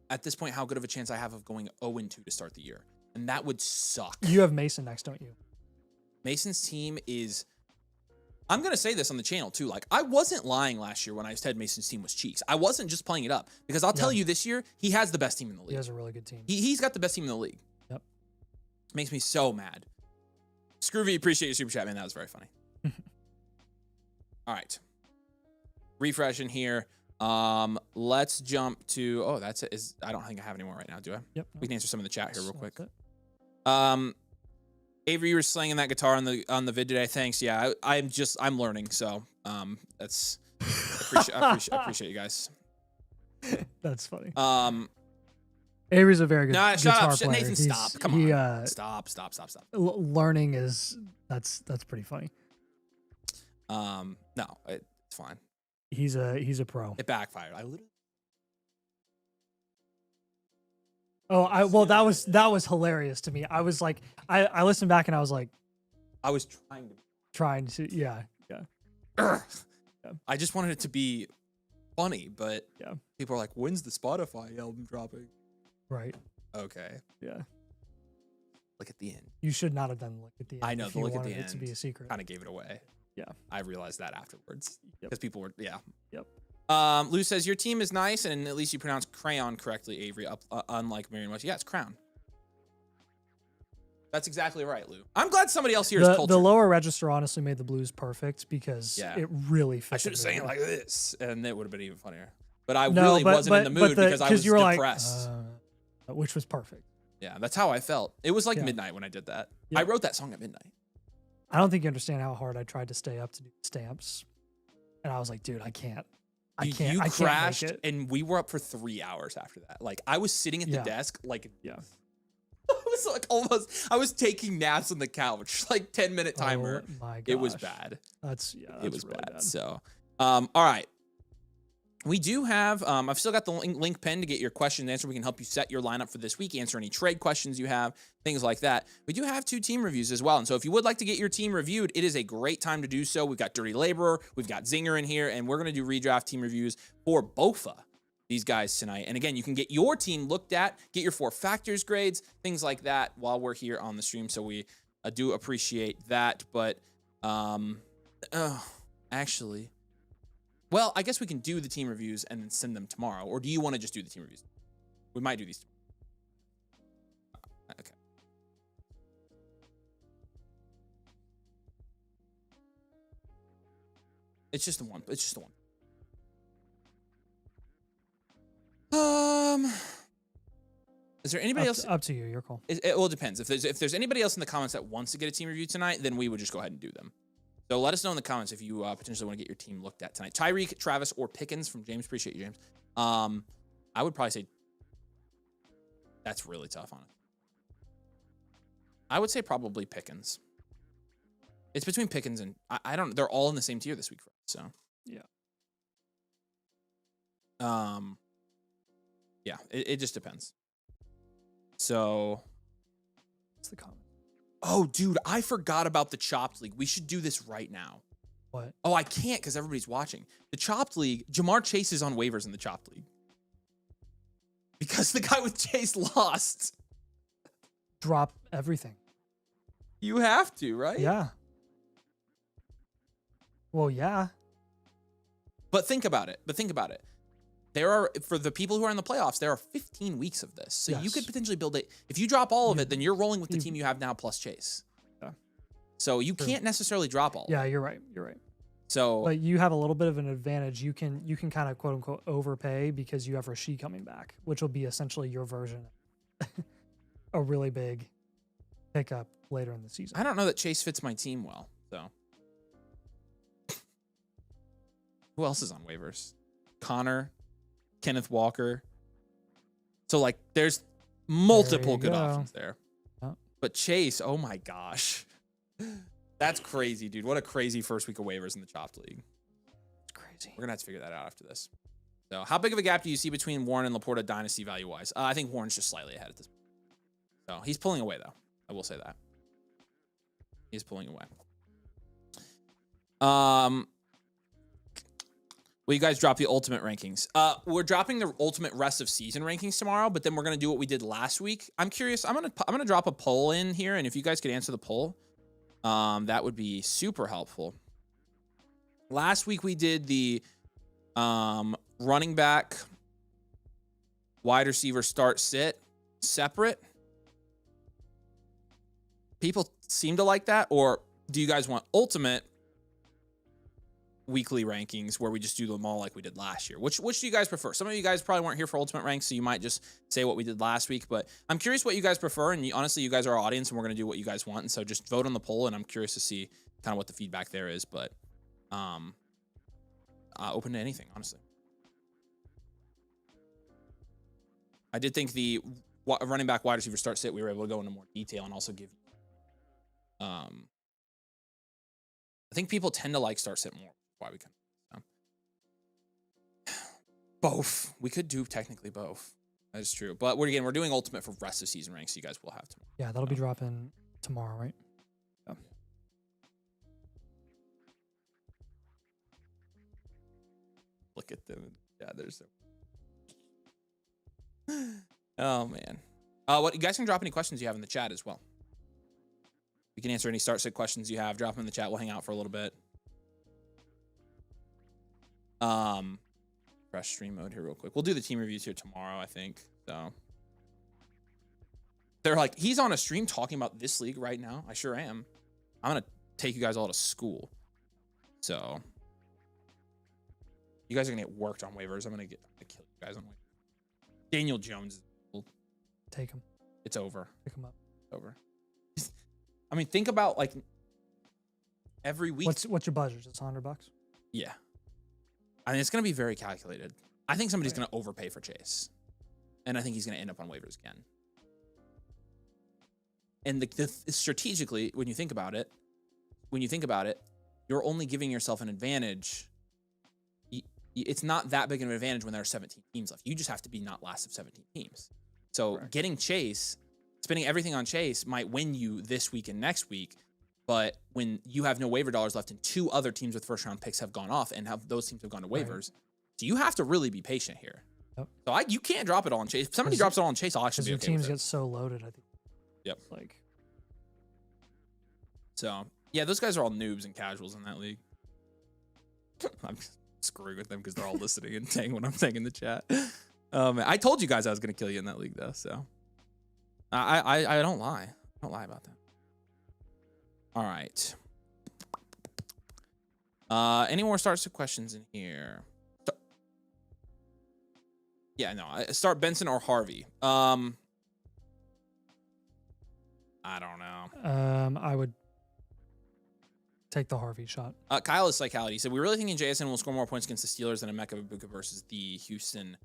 at this point, how good of a chance I have of going 0-2 to start the year, and that would suck. You have Mason next, don't you? Mason's team is. I'm gonna say this on the channel too. Like, I wasn't lying last year when I said Mason's team was cheeks. I wasn't just playing it up, because I'll tell you, this year he has the best team in the league. He has a really good team. He's got the best team in the league. Yep. Makes me so mad. Scroovy, appreciate your super chat, man. That was very funny. All right. Refreshing here. Let's jump to. Oh, that's it. I don't think I have any more right now, do I? Yep. We can answer some in the chat here real quick. It. Avery, you were slinging that guitar on the vid today. Thanks. Yeah, I'm learning. So that's I appreciate you guys. That's funny. Avery's a very good guitar player. Nathan, stop. Come on. Stop. Learning that's pretty funny. No, it's fine. He's a pro. It backfired. That was hilarious to me. I was like, I listened back and I was like, I was trying to. Yeah. I just wanted it to be funny, but yeah, people are like, when's the Spotify album dropping? Right. Okay. Yeah. Look at the end. You should not have done look at the end. I know, the look at the end. It to be a secret. Kind of gave it away. Yeah. I realized that afterwards. Because people were, yeah. Yep. Lou says, your team is nice, and at least you pronounce crayon correctly, Avery, unlike Merriam-Webster. Yeah, it's crown. That's exactly right, Lou. I'm glad somebody else here is cultured. The lower register honestly made the blues perfect because it really fit. I should have sang it like this, and it would have been even funnier. But I really wasn't in the mood because I was depressed. Which was perfect. Yeah, that's how I felt. It was like midnight when I did that. Yep. I wrote that song at midnight. I don't think you understand how hard I tried to stay up to do stamps. And I was like, dude, I can't. You crashed, and we were up for 3 hours after that. Like, I was sitting at the desk, like, I was like almost, I was taking naps on the couch, like 10-minute timer. Oh my gosh. It was bad. It was really bad. bad. So, all right. We do have, I've still got the link pinned to get your questions answered. We can help you set your lineup for this week, answer any trade questions you have, things like that. We do have 2 team reviews as well. And so if you would like to get your team reviewed, it is a great time to do so. We've got Dirty Laborer, we've got Zinger in here, and we're going to do redraft team reviews for Bofa, these guys tonight. And again, you can get your team looked at, get your 4 factors grades, things like that while we're here on the stream. So we do appreciate that. But actually... Well, I guess we can do the team reviews and then send them tomorrow. Or do you want to just do the team reviews? We might do these tomorrow. Okay. It's just the one. It's just the one. Is there anybody else? Up to you. Your call. Well, it depends. If there's anybody else in the comments that wants to get a team review tonight, then we would just go ahead and do them. So let us know in the comments if you potentially want to get your team looked at tonight. Tyreek, Travis, or Pickens from James. Appreciate you, James. I would probably say that's really tough on it. I would say probably Pickens. It's between Pickens and I don't. They're all in the same tier this week for us. So yeah. Yeah. It just depends. So what's the comment? Oh, dude, I forgot about the Chopped League. We should do this right now. What? Oh, I can't because everybody's watching. The Chopped League, Jamar Chase is on waivers in the Chopped League. Because the guy with Chase lost. Drop everything. You have to, right? Yeah. Well, yeah. But think about it. There are, for the people who are in the playoffs, there are 15 weeks of this. So you could potentially build it. If you drop all of it, then you're rolling with the team you have now plus Chase. Yeah. So you can't necessarily drop all of it. Yeah, you're right. So, but you have a little bit of an advantage. You can kind of quote unquote overpay because you have Rashid coming back, which will be essentially your version of a really big pickup later in the season. I don't know that Chase fits my team well, so. Who else is on waivers? Connor, Kenneth Walker. So like there's multiple good options there. Oh, But Chase, oh my gosh. That's crazy, dude. What a crazy first week of waivers in the Chopped League. It's crazy. We're going to have to figure that out after this. So how big of a gap do you see between Warren and Laporta dynasty value-wise? I think Warren's just slightly ahead at this point. So he's pulling away, though. I will say that. He's pulling away. Will you guys drop the ultimate rankings? We're dropping the ultimate rest of season rankings tomorrow, but then we're gonna do what we did last week. I'm curious. I'm gonna drop a poll in here, and if you guys could answer the poll, that would be super helpful. Last week we did the running back, wide receiver, start, sit separate. People seem to like that, or do you guys want ultimate weekly rankings where we just do them all like we did last year? Which do you guys prefer? Some of you guys probably weren't here for ultimate ranks, so you might just say what we did last week, but I'm curious what you guys prefer, and honestly, you guys are our audience, and we're going to do what you guys want, and so just vote on the poll, and I'm curious to see kind of what the feedback there is, but open to anything, honestly. I did think the running back, wide receiver, start, sit, we were able to go into more detail and also give I think people tend to like start, sit more. Why we can both. We could do technically both. That is true. But we're doing ultimate for rest of season ranks. So you guys will have to. Yeah, that'll be dropping tomorrow, right? Yeah. Look at them. Yeah, there's oh man. What you guys can drop any questions you have in the chat as well. You can answer any start sit questions you have. Drop them in the chat. We'll hang out for a little bit. Fresh stream mode here real quick. We'll do the team reviews here tomorrow, I think. So they're like, he's on a stream talking about this league right now. I sure am. I'm gonna take you guys all to school. So you guys are gonna get worked on waivers. I'm gonna kill you guys on waivers. Daniel Jones. Take him. It's over. Pick him up. It's over. I mean, think about like every week. What's your budget? It's $100. Yeah. I mean, it's going to be very calculated. I think somebody's going to overpay for Chase. And I think he's going to end up on waivers again. And strategically, when you think about it, you're only giving yourself an advantage. It's not that big of an advantage when there are 17 teams left. You just have to be not last of 17 teams. So getting Chase, spending everything on Chase might win you this week and next week. But when you have no waiver dollars left and two other teams with first round picks have gone off and those teams have gone to waivers, so you have to really be patient here. Yep. So you can't drop it all on Chase. If somebody drops it all on Chase, I'll actually be okay teams with it. get so loaded, I think. Yep. So yeah, those guys are all noobs and casuals in that league. I'm screwing with them because they're all listening and saying what I'm saying in the chat. I told you guys I was gonna kill you in that league though, so I don't lie. I don't lie about that. All right. Any more starts to questions in here? Yeah, no. Start Benson or Harvey. I don't know. I would take the Harvey shot. Kyle is Psychality. He said, we're really thinking JSN will score more points against the Steelers than Emeka Ibuka versus the Houston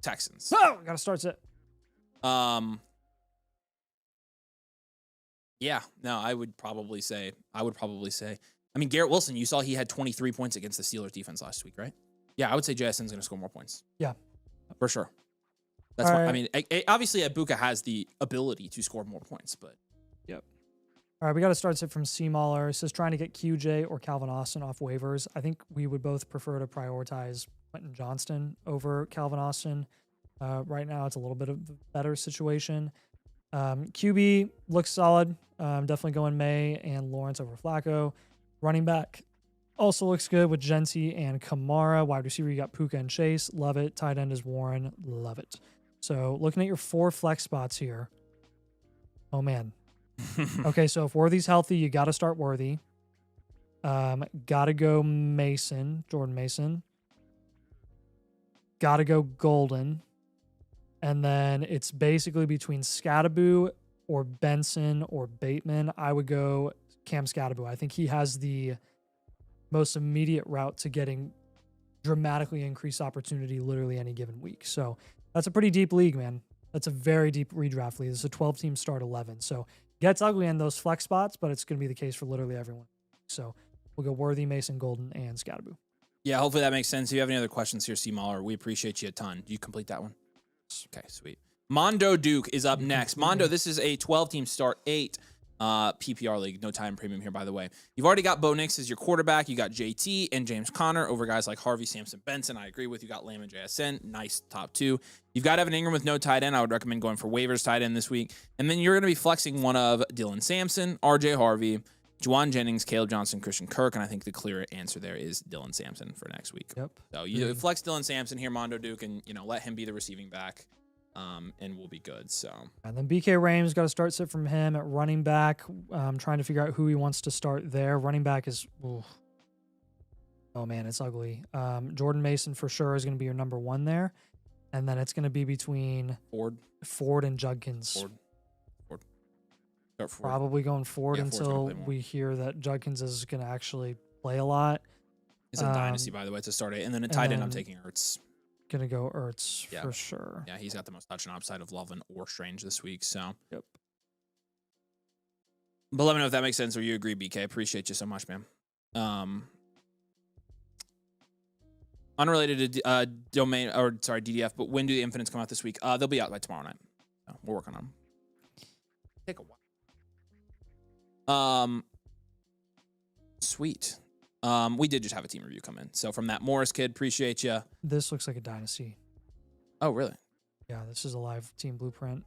Texans. Oh, gotta start it. Yeah, no, I would probably say, I mean, Garrett Wilson, you saw he had 23 points against the Steelers defense last week, right? Yeah, I would say JSN's going to score more points. Yeah. For sure. That's why, I mean, obviously Ibuka has the ability to score more points, but. Yep. All right, we got to start it from C Mauler. It says trying to get QJ or Calvin Austin off waivers. I think we would both prefer to prioritize Quentin Johnston over Calvin Austin. Right now, it's a little bit of a better situation. QB looks solid. Definitely going May and Lawrence over Flacco. Running back also looks good with Genty and Kamara. Wide receiver, you got Puka and Chase. Love it. Tight end is Warren. Love it. So looking at your 4 flex spots here. Oh, man. Okay, so if Worthy's healthy, you got to start Worthy. Got to go Mason, Jordan Mason. Got to go Golden. And then it's basically between Scattaboo or Benson or Bateman. I would go Cam Scattaboo. I think he has the most immediate route to getting dramatically increased opportunity literally any given week. So that's a pretty deep league, man. That's a very deep redraft league. This is a 12-team start 11. So gets ugly in those flex spots, but it's going to be the case for literally everyone. So we'll go Worthy, Mason, Golden, and Scatterboo. Yeah, hopefully that makes sense. If you have any other questions here, C. Mahler, we appreciate you a ton. Do you complete that one? Okay, sweet. Mondo Duke is up next. Mondo, this is a 12-team start 8 PPR league. No time premium here, by the way. You've already got Bo Nix as your quarterback. You got JT and James Conner over guys like Harvey, Sampson, Benson. I agree with you. Got Lamb and JSN. Nice top 2. You've got Evan Ingram with no tight end. I would recommend going for waivers tight end this week. And then you're going to be flexing one of Dylan Sampson, RJ Harvey, Juwan Jennings, Caleb Johnson, Christian Kirk, and I think the clear answer there is Dylan Sampson for next week. Yep. So you flex Dylan Sampson here, Mondo Duke, and let him be the receiving back, and we'll be good. So. And then BK Rames got to start sit from him at running back. Trying to figure out who he wants to start there. Running back is, oh man, it's ugly. Jordan Mason for sure is going to be your number 1 there, and then it's going to be between Ford and Judkins. Ford. Probably going Ford until we hear that Judkins is going to actually play a lot. It's a dynasty, by the way. It's a start 8. And then a tight end, I'm taking Ertz. Going to go Ertz for sure. Yeah, he's got the most touch and upside of Lovin or Strange this week. So. Yep. But let me know if that makes sense or you agree, BK. Appreciate you so much, man. Unrelated to DDF, but when do the Infinites come out this week? They'll be out by tomorrow night. So we're working on them. Take a while. Sweet. We did just have a team review come in. So from that Morris kid, appreciate you. This looks like a dynasty. Oh, really? Yeah, this is a live team blueprint.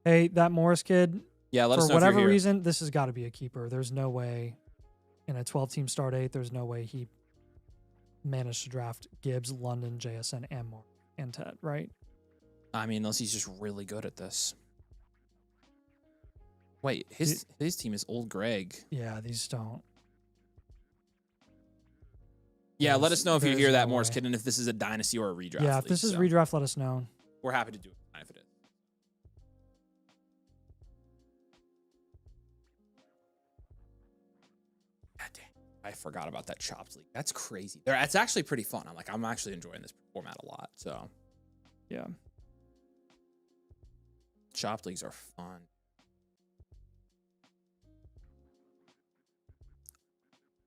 Hey, that Morris kid. Yeah, let us know for whatever if you're here. reason, this has got to be a keeper. There's no way in a 12-team start 8. There's no way he managed to draft Gibbs, London, JSN, and Mark and Ted, right? I mean, unless he's just really good at this. Wait, his team is Old Greg. Yeah, these don't. Yeah, let us know if you hear that, Morris kid, and if this is a dynasty or a redraft. Yeah, if this is redraft, let us know. We're happy to do it if it is. God damn, I forgot about that chopped league. That's crazy. It's actually pretty fun. I'm actually enjoying this format a lot. So, yeah, chopped leagues are fun.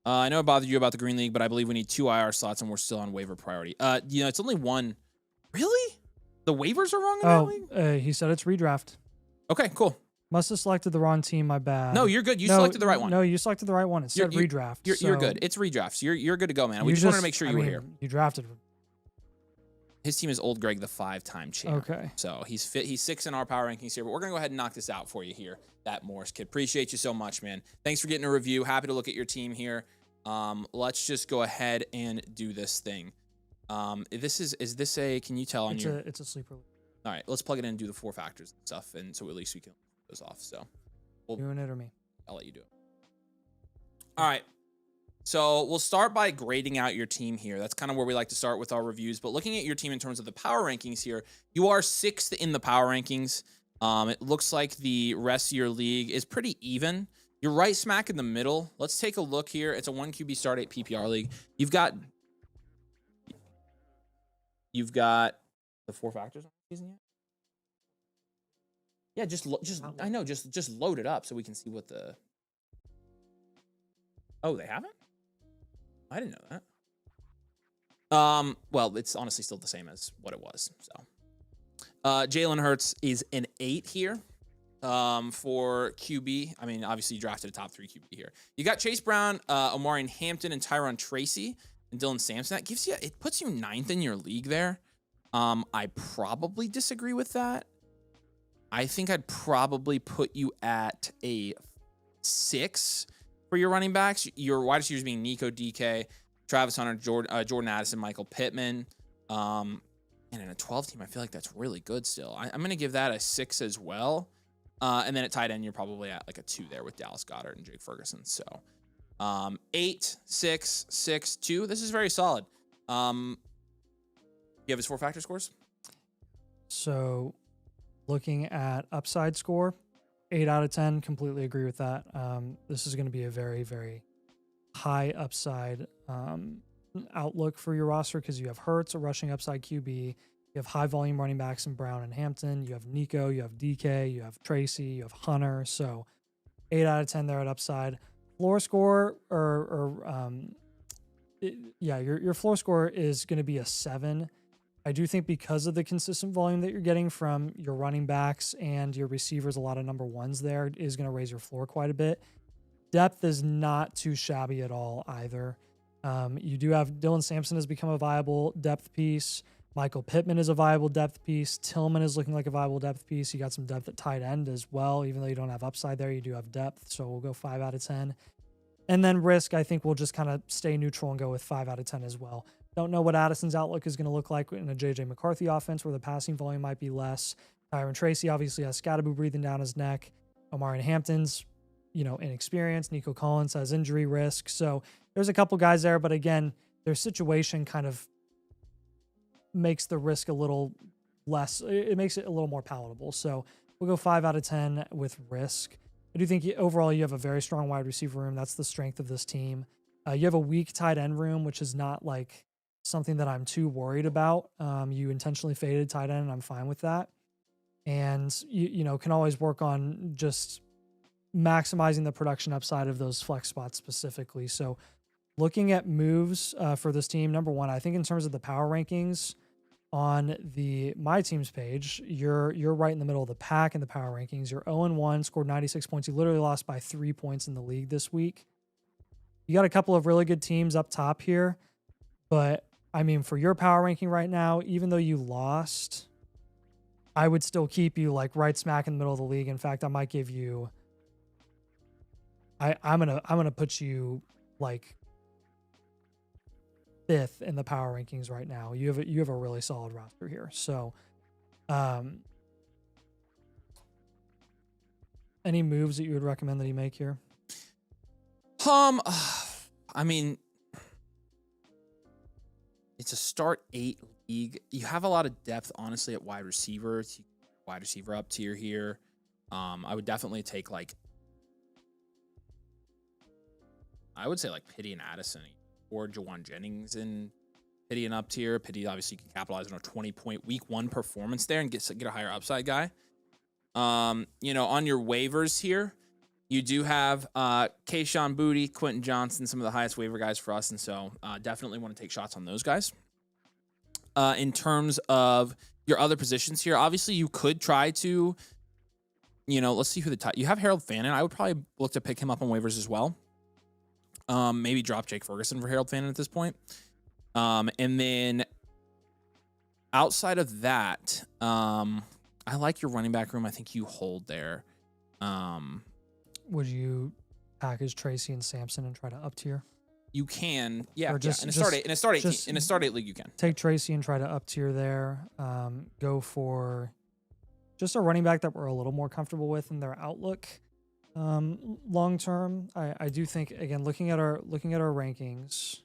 I know it bothered you about the Green League, but I believe we need 2 IR slots, and we're still on waiver priority. It's only 1. Really? The waivers are wrong in that league? He said it's redraft. Okay, cool. Must have selected the wrong team. My bad. No, you're good. You selected the right one. No, you selected the right one. It said redraft. You're good. It's redraft. So you're good to go, man. We just wanted to make sure you were here. You drafted. His team is Old Greg, the 5-time champ. Okay. So he's 6 in our power rankings here, but we're going to go ahead and knock this out for you here. That Morris kid. Appreciate you so much, man. Thanks for getting a review. Happy to look at your team here. Let's just go ahead and do this thing. Is this a, can you tell on your? It's a sleeper. All right, let's plug it in and do the 4 factors and stuff. And so at least we can those off. So doing it or me? I'll let you do it. All right. So we'll start by grading out your team here. That's kind of where we like to start with our reviews. But looking at your team in terms of the power rankings here, you are 6th in the power rankings. It looks like the rest of your league is pretty even. You're right smack in the middle. Let's take a look here. It's a 1 QB start 8 PPR league. You've got the 4 factors on the season yet? Yeah, just load it up so we can see what the. Oh, they haven't? I didn't know that. Well, it's honestly still the same as what it was. So, Jalen Hurts is an 8 here. For QB, I mean, obviously you drafted a top 3 QB here. You got Chase Brown, Omarion Hampton, and Tyron Tracy, and Dylan Sampson. It puts you 9th in your league there. I probably disagree with that. I think I'd probably put you at a 6 for your running backs. Your wide receivers being Nico, DK, Travis Hunter, Jordan Addison, Michael Pittman. And in a 12 team, I feel like that's really good still. I'm going to give that a 6 as well. And then at tight end, you're probably at like a 2 there with Dallas Goedert and Jake Ferguson. So 8, 6, 6, 2. This is very solid. You have his 4 factor scores? So looking at upside score, 8 out of 10, completely agree with that. This is going to be a very, very high upside outlook for your roster because you have Hurts, a rushing upside QB. You have high volume running backs in Brown and Hampton. You have Nico, you have DK, you have Tracy, you have Hunter. So 8 out of 10 there at upside. Floor score your floor score is going to be a 7. I do think because of the consistent volume that you're getting from your running backs and your receivers, a lot of number ones there is going to raise your floor quite a bit. Depth is not too shabby at all either. You do have Dylan Sampson has become a viable depth piece. Michael Pittman is a viable depth piece. Tillman is looking like a viable depth piece. You got some depth at tight end as well. Even though you don't have upside there, you do have depth. So we'll go 5 out of 10. And then risk, I think we'll just kind of stay neutral and go with 5 out of 10 as well. Don't know what Addison's outlook is going to look like in a JJ McCarthy offense where the passing volume might be less. Tyron Tracy obviously has Scatterboo breathing down his neck. Omarion Hampton's, inexperienced. Nico Collins has injury risk. So there's a couple guys there, but again, their situation kind of makes the risk a little less. It makes it a little more palatable. So we'll go 5 out of 10 with risk. I do think overall you have a very strong wide receiver room. That's the strength of this team. You have a weak tight end room, which is not like something that I'm too worried about. You intentionally faded tight end, and I'm fine with that. And you can always work on just maximizing the production upside of those flex spots specifically. So looking at moves for this team, number one, I think in terms of the power rankings on the My Teams page, you're right in the middle of the pack in the power rankings. You're 0-1, scored 96 points. You literally lost by 3 points in the league this week. You got a couple of really good teams up top here, but I mean, for your power ranking right now, even though you lost, I would still keep you like right smack in the middle of the league. In fact, I might give you, I'm gonna put you like 5th in the power rankings right now. You have a really solid roster here. So, any moves that you would recommend that he make here? I mean, it's a start 8 league. You have a lot of depth, honestly, at wide receiver. Wide receiver up tier here. I would definitely take I would say Pittee and Addison or Jawan Jennings and Pittee and up tier. Pittee obviously can capitalize on a 20-point week 1 performance there and get a higher upside guy. On your waivers here, you do have Kayshawn Boutte, Quentin Johnson, some of the highest waiver guys for us. And so definitely want to take shots on those guys. In terms of your other positions here, obviously you could try to, let's see who you have Harold Fannin. I would probably look to pick him up on waivers as well. Maybe drop Jake Ferguson for Harold Fannin at this point. And then outside of that, I like your running back room. I think you hold there. Would you package Tracy and Sampson and try to up tier? You can, yeah. Or In a start 8 league, you can take Tracy and try to up tier there. Go for just a running back that we're a little more comfortable with in their outlook. Long term, I do think, again, looking at our rankings.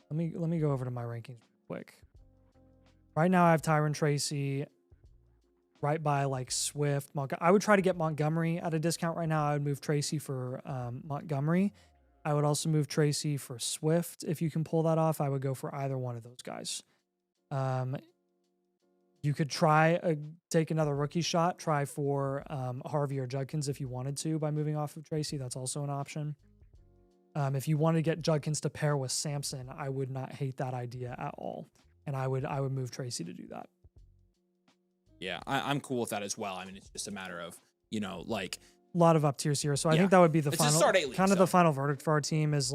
Let me go over to my rankings real quick. Right now, I have Tyron Tracy right by Swift. I would try to get Montgomery at a discount right now. I would move Tracy for Montgomery. I would also move Tracy for Swift. If you can pull that off, I would go for either one of those guys. You could take another rookie shot, try for Harvey or Judkins if you wanted to by moving off of Tracy. That's also an option. If you wanted to get Judkins to pair with Sampson, I would not hate that idea at all. And I would move Tracy to do that. Yeah, I'm cool with that as well. I mean, it's just a matter of, a lot of up tiers here. So I think that would be the final, the final verdict for our team is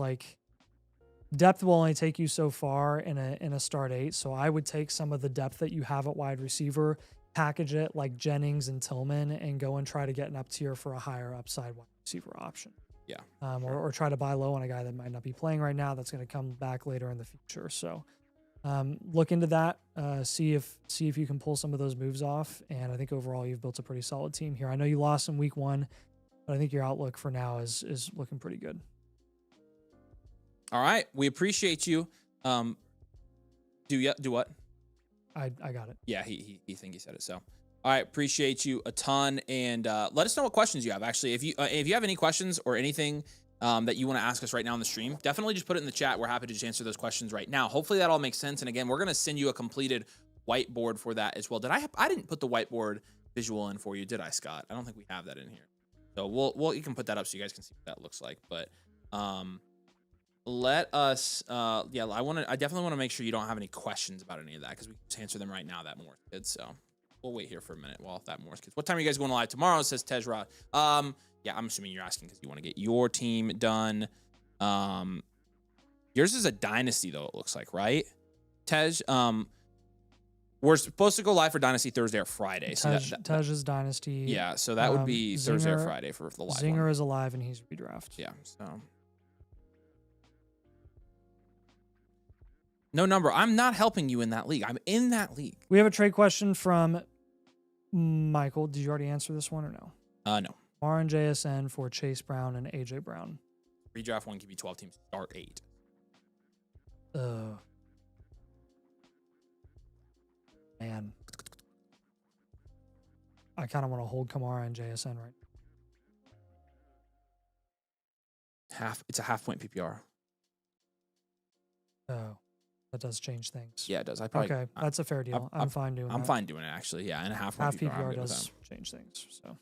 depth will only take you so far in a start 8. So I would take some of the depth that you have at wide receiver, package it like Jennings and Tillman, and go and try to get an up tier for a higher upside wide receiver option. Yeah. Or try to buy low on a guy that might not be playing right now that's going to come back later in the future. So look into that, see if you can pull some of those moves off. And I think overall you've built a pretty solid team here. I know you lost in week 1, but I think your outlook for now is looking pretty good. All right. We appreciate you. Do what? I got it. Yeah, he think he said it. So, all right. Appreciate you a ton. And let us know what questions you have. Actually, if you have any questions or anything that you want to ask us right now on the stream, definitely just put it in the chat. We're happy to just answer those questions right now. Hopefully that all makes sense. And again, we're going to send you a completed whiteboard for that as well. I didn't put the whiteboard visual in for you, did I, Scott? I don't think we have that in here. So you can put that up so you guys can see what that looks like. But let us I definitely want to make sure you don't have any questions about any of that, because we can just answer them right now, that Morris Kids. So we'll wait here for a minute while that Morris Kids. What time are you guys going live tomorrow? Says Tejra. Yeah, I'm assuming you're asking because you want to get your team done. Yours is a dynasty though, it looks like, right? Tej, we're supposed to go live for Dynasty Thursday or Friday. So Tej's Dynasty. Yeah, so that would be Thursday or Friday for the live Zinger one. is alive and he's redraft. Yeah, so. No number. I'm not helping you in that league. I'm in that league. We have a trade question from Michael. Did you already answer this one or no? No. Kamara and JSN for Chase Brown and AJ Brown. Redraft one, QB 12 teams, start 8. Man. I kind of want to hold Kamara and JSN right now. It's a half-point PPR. Oh, that does change things. Yeah, it does. Okay, that's a fair deal. I'm fine doing that. I'm fine doing it, actually. Yeah, and a half PPR does change things. So.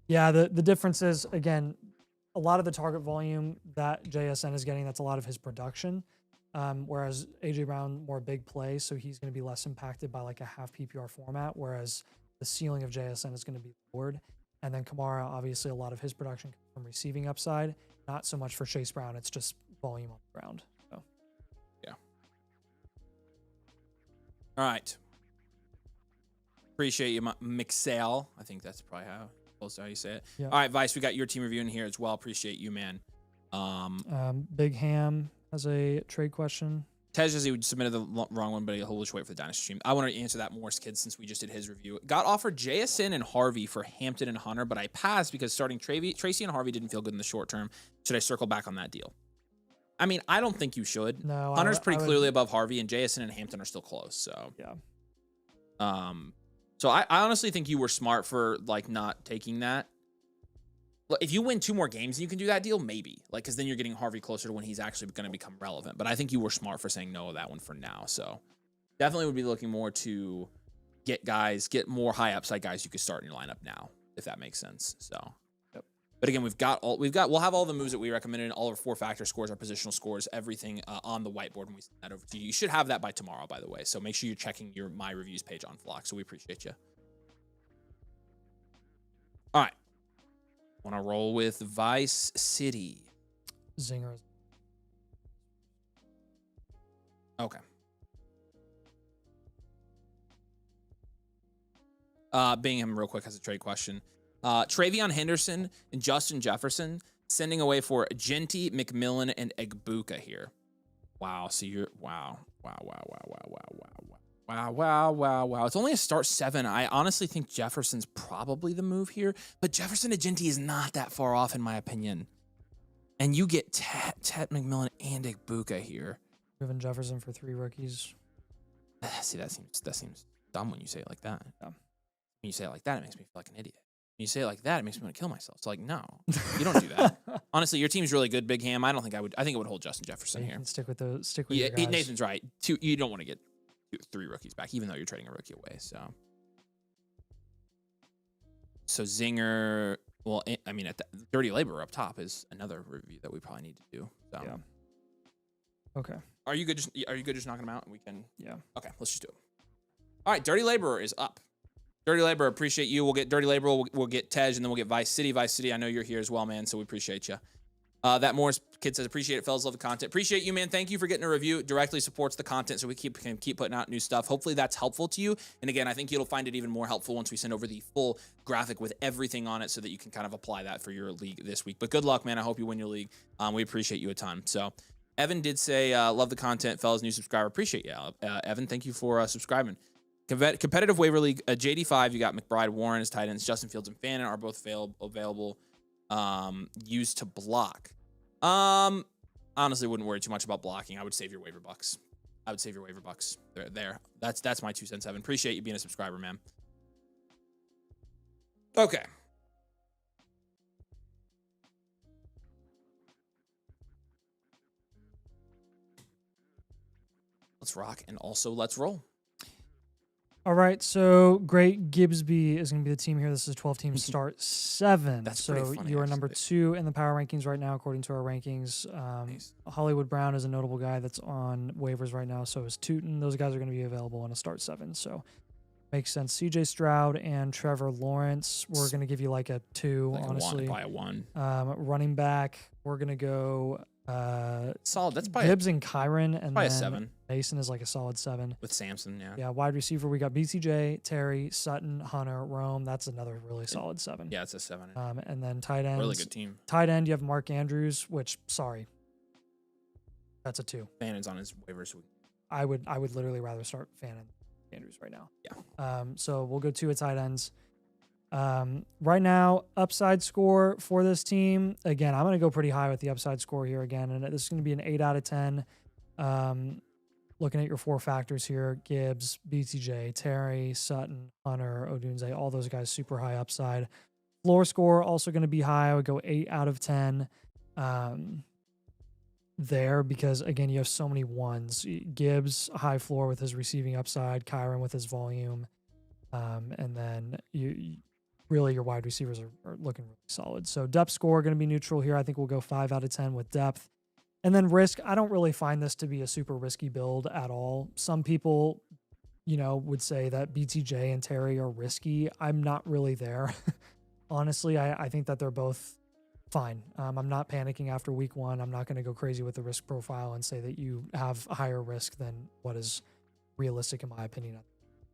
Yeah, the difference is, again, a lot of the target volume that JSN is getting, that's a lot of his production. Whereas AJ Brown, more big play, so he's going to be less impacted by like a half PPR format, whereas the ceiling of JSN is going to be lowered. And then Kamara, obviously, a lot of his production comes from receiving upside, not so much for Chase Brown. It's just volume on the ground. So, yeah. All right. Appreciate you, Mixale. I think that's probably how you say it. Yeah. All right, Vice, we got your team review in here as well. Appreciate you, man. Big Ham has a trade question. Tej says he submitted the wrong one, but he'll just wait for the Dynasty stream. I want to answer that Morris Kid since we just did his review. Got offered JSN and Harvey for Hampton and Hunter, but I passed because starting Tracy and Harvey didn't feel good in the short term. Should I circle back on that deal? I mean, I don't think you should. No, Hunter's pretty clearly above Harvey, and JSN and Hampton are still close. So yeah. So I honestly think you were smart for like not taking that. If you win 2 more games and you can do that deal, maybe. Like, because then you're getting Harvey closer to when he's actually going to become relevant. But I think you were smart for saying no to that one for now. So definitely would be looking more to get more high upside guys you could start in your lineup now, if that makes sense. So, yep. But again, we'll have all the moves that we recommended, all our 4-factor scores, our positional scores, everything on the whiteboard when we send that over to you. You should have that by tomorrow, by the way. So make sure you're checking your My Reviews page on Flock. So we appreciate you. All right. Want to roll with Vice City. Zinger. Okay. Bingham real quick has a trade question. Travion Henderson and Justin Jefferson sending away for Genty, McMillan, and Egbuka here. Wow. So you're wow. It's only a start 7. I honestly think Jefferson's probably the move here, but Jefferson to Genty is not that far off in my opinion. And you get Ted McMillan and Egbuka here. Moving Jefferson for 3 rookies. See, that seems dumb when you say it like that. Yeah. When you say it like that, it makes me feel like an idiot. When you say it like that, it makes me want to kill myself. It's like, no, you don't do that. Honestly, your team's really good, Big Ham. I think it would hold Justin Jefferson here. Stick with your guys. Nathan's right. You don't want to get 3 rookies back, even though you're trading a rookie away. So Zinger. Well, I mean, at the Dirty Labor up top is another review that we probably need to do. So. Yeah. Okay. Are you good? Just knocking them out? We can. Yeah. Okay, let's just do it. All right, Dirty Laborer is up. Dirty Laborer, appreciate you. We'll get Dirty Laborer. We'll get Tej, and then we'll get Vice City. Vice City, I know you're here as well, man. So we appreciate you. That Morris kid says, appreciate it, fellas. Love the content. Appreciate you, man. Thank you for getting a review. It directly supports the content, so we can keep putting out new stuff. Hopefully that's helpful to you. And again, I think you'll find it even more helpful once we send over the full graphic with everything on it, so that you can kind of apply that for your league this week. But good luck, man. I hope you win your league. We appreciate you a ton. So Evan did say, love the content, fellas. New subscriber. Appreciate you, Evan. Thank you for subscribing. Competitive waiver league, JD5, you got McBride, Warren as tight ends, Justin Fields and Fannin are both available, used to block. Honestly, wouldn't worry too much about blocking. I would save your waiver bucks. There. That's my 2 cents, Evan. Appreciate you being a subscriber, man. Okay. let's rock and also let's roll. All right, so Great Gibbsby is going to be the team here. This is 12 teams start 7. That's so pretty funny, you are number actually. 2 in the power rankings right now, according to our rankings. Nice. Hollywood Brown is a notable guy that's on waivers right now. So is Tootin. Those guys are going to be available in a start 7. So makes sense. CJ Stroud and Trevor Lawrence. We're going to give you like a 2, Like honestly. Probably a 1. Running back, we're going to go Solid. That's probably Gibbs and Kyron, and probably a then 7 Mason is like a solid 7. with Samson. Yeah. Yeah, wide receiver, we got BCJ, Terry, Sutton, Hunter, Rome. That's another really solid 7. Yeah, it's a 7. And then tight ends. Really good team. Tight end, you have Mark Andrews, which, sorry, that's a 2. Fannon's on his waivers. I would literally rather start Fannin Andrews right now. Yeah. So we'll go 2 at tight ends. Right now, upside score for this team. Again, I'm going to go pretty high with the upside score here again, and this is going to be an 8 out of 10. Looking at your 4 factors here: Gibbs, BTJ, Terry, Sutton, Hunter, Odunze, all those guys super high upside. Floor score also going to be high. I would go 8 out of 10 there, because again, you have so many ones. Gibbs, high floor with his receiving upside, Kyron with his volume, and then you really your wide receivers are looking really solid. So depth score going to be neutral here. I think we'll go 5 out of 10 with depth. And then risk, I don't really find this to be a super risky build at all. Some people, would say that BTJ and Terry are risky. I'm not really there. Honestly, I think that they're both fine. I'm not panicking after week 1. I'm not going to go crazy with the risk profile and say that you have a higher risk than what is realistic in my opinion.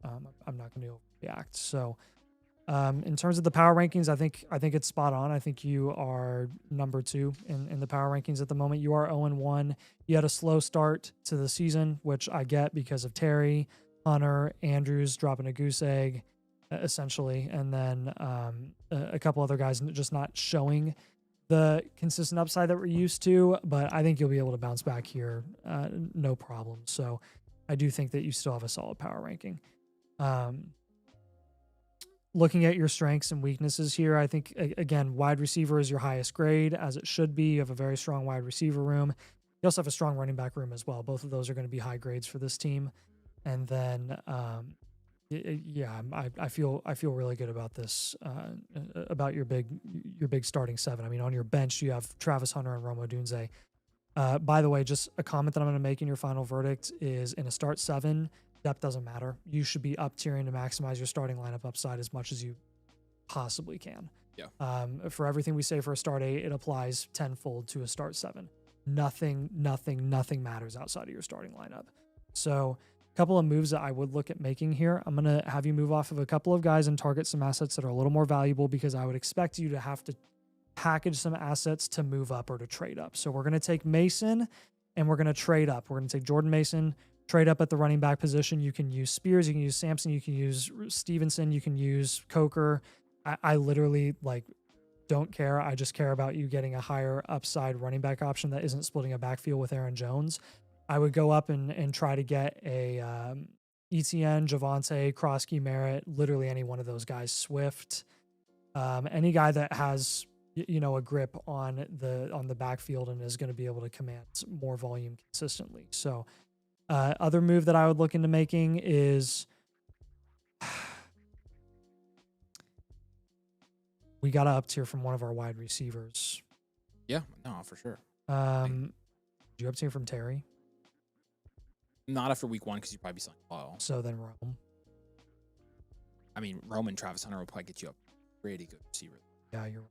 I'm not going to overreact. So in terms of the power rankings, I think it's spot on. I think you are number 2 in the power rankings at the moment. You are 0-1. You had a slow start to the season, which I get because of Terry, Hunter, Andrews dropping a goose egg, essentially, and then a couple other guys just not showing the consistent upside that we're used to. But I think you'll be able to bounce back here, no problem. So I do think that you still have a solid power ranking. Looking at your strengths and weaknesses here, I think, again, wide receiver is your highest grade, as it should be. You have a very strong wide receiver room. You also have a strong running back room as well. Both of those are going to be high grades for this team. And then, I feel really good about this, about your big starting 7. I mean, on your bench, you have Travis Hunter and Rome Odunze. By the way, just a comment that I'm going to make in your final verdict is, in a start 7, depth doesn't matter. You should be up tiering to maximize your starting lineup upside as much as you possibly can. Yeah. For everything we say for a start 8, it applies tenfold to a start 7. Nothing matters outside of your starting lineup. So a couple of moves that I would look at making here. I'm going to have you move off of a couple of guys and target some assets that are a little more valuable, because I would expect you to have to package some assets to move up or to trade up. So we're going to take Mason and we're going to trade up. We're going to take Jordan Mason, trade up at the running back position. You can use Spears, you can use Sampson, you can use Stevenson, you can use Coker. I literally don't care. I just care about you getting a higher upside running back option that isn't splitting a backfield with Aaron Jones. I would go up and try to get a ETN, Javonte, Kroski, Merritt, literally any one of those guys, Swift, any guy that has a grip on the backfield and is going to be able to command more volume consistently. So other move that I would look into making is we got to up tier from one of our wide receivers. Yeah, no, for sure. Did you up tier from Terry? Not after week 1, because you'd probably be selling low. So then Rome. I mean, Rome and Travis Hunter will probably get you a pretty good receiver. Yeah, you're right.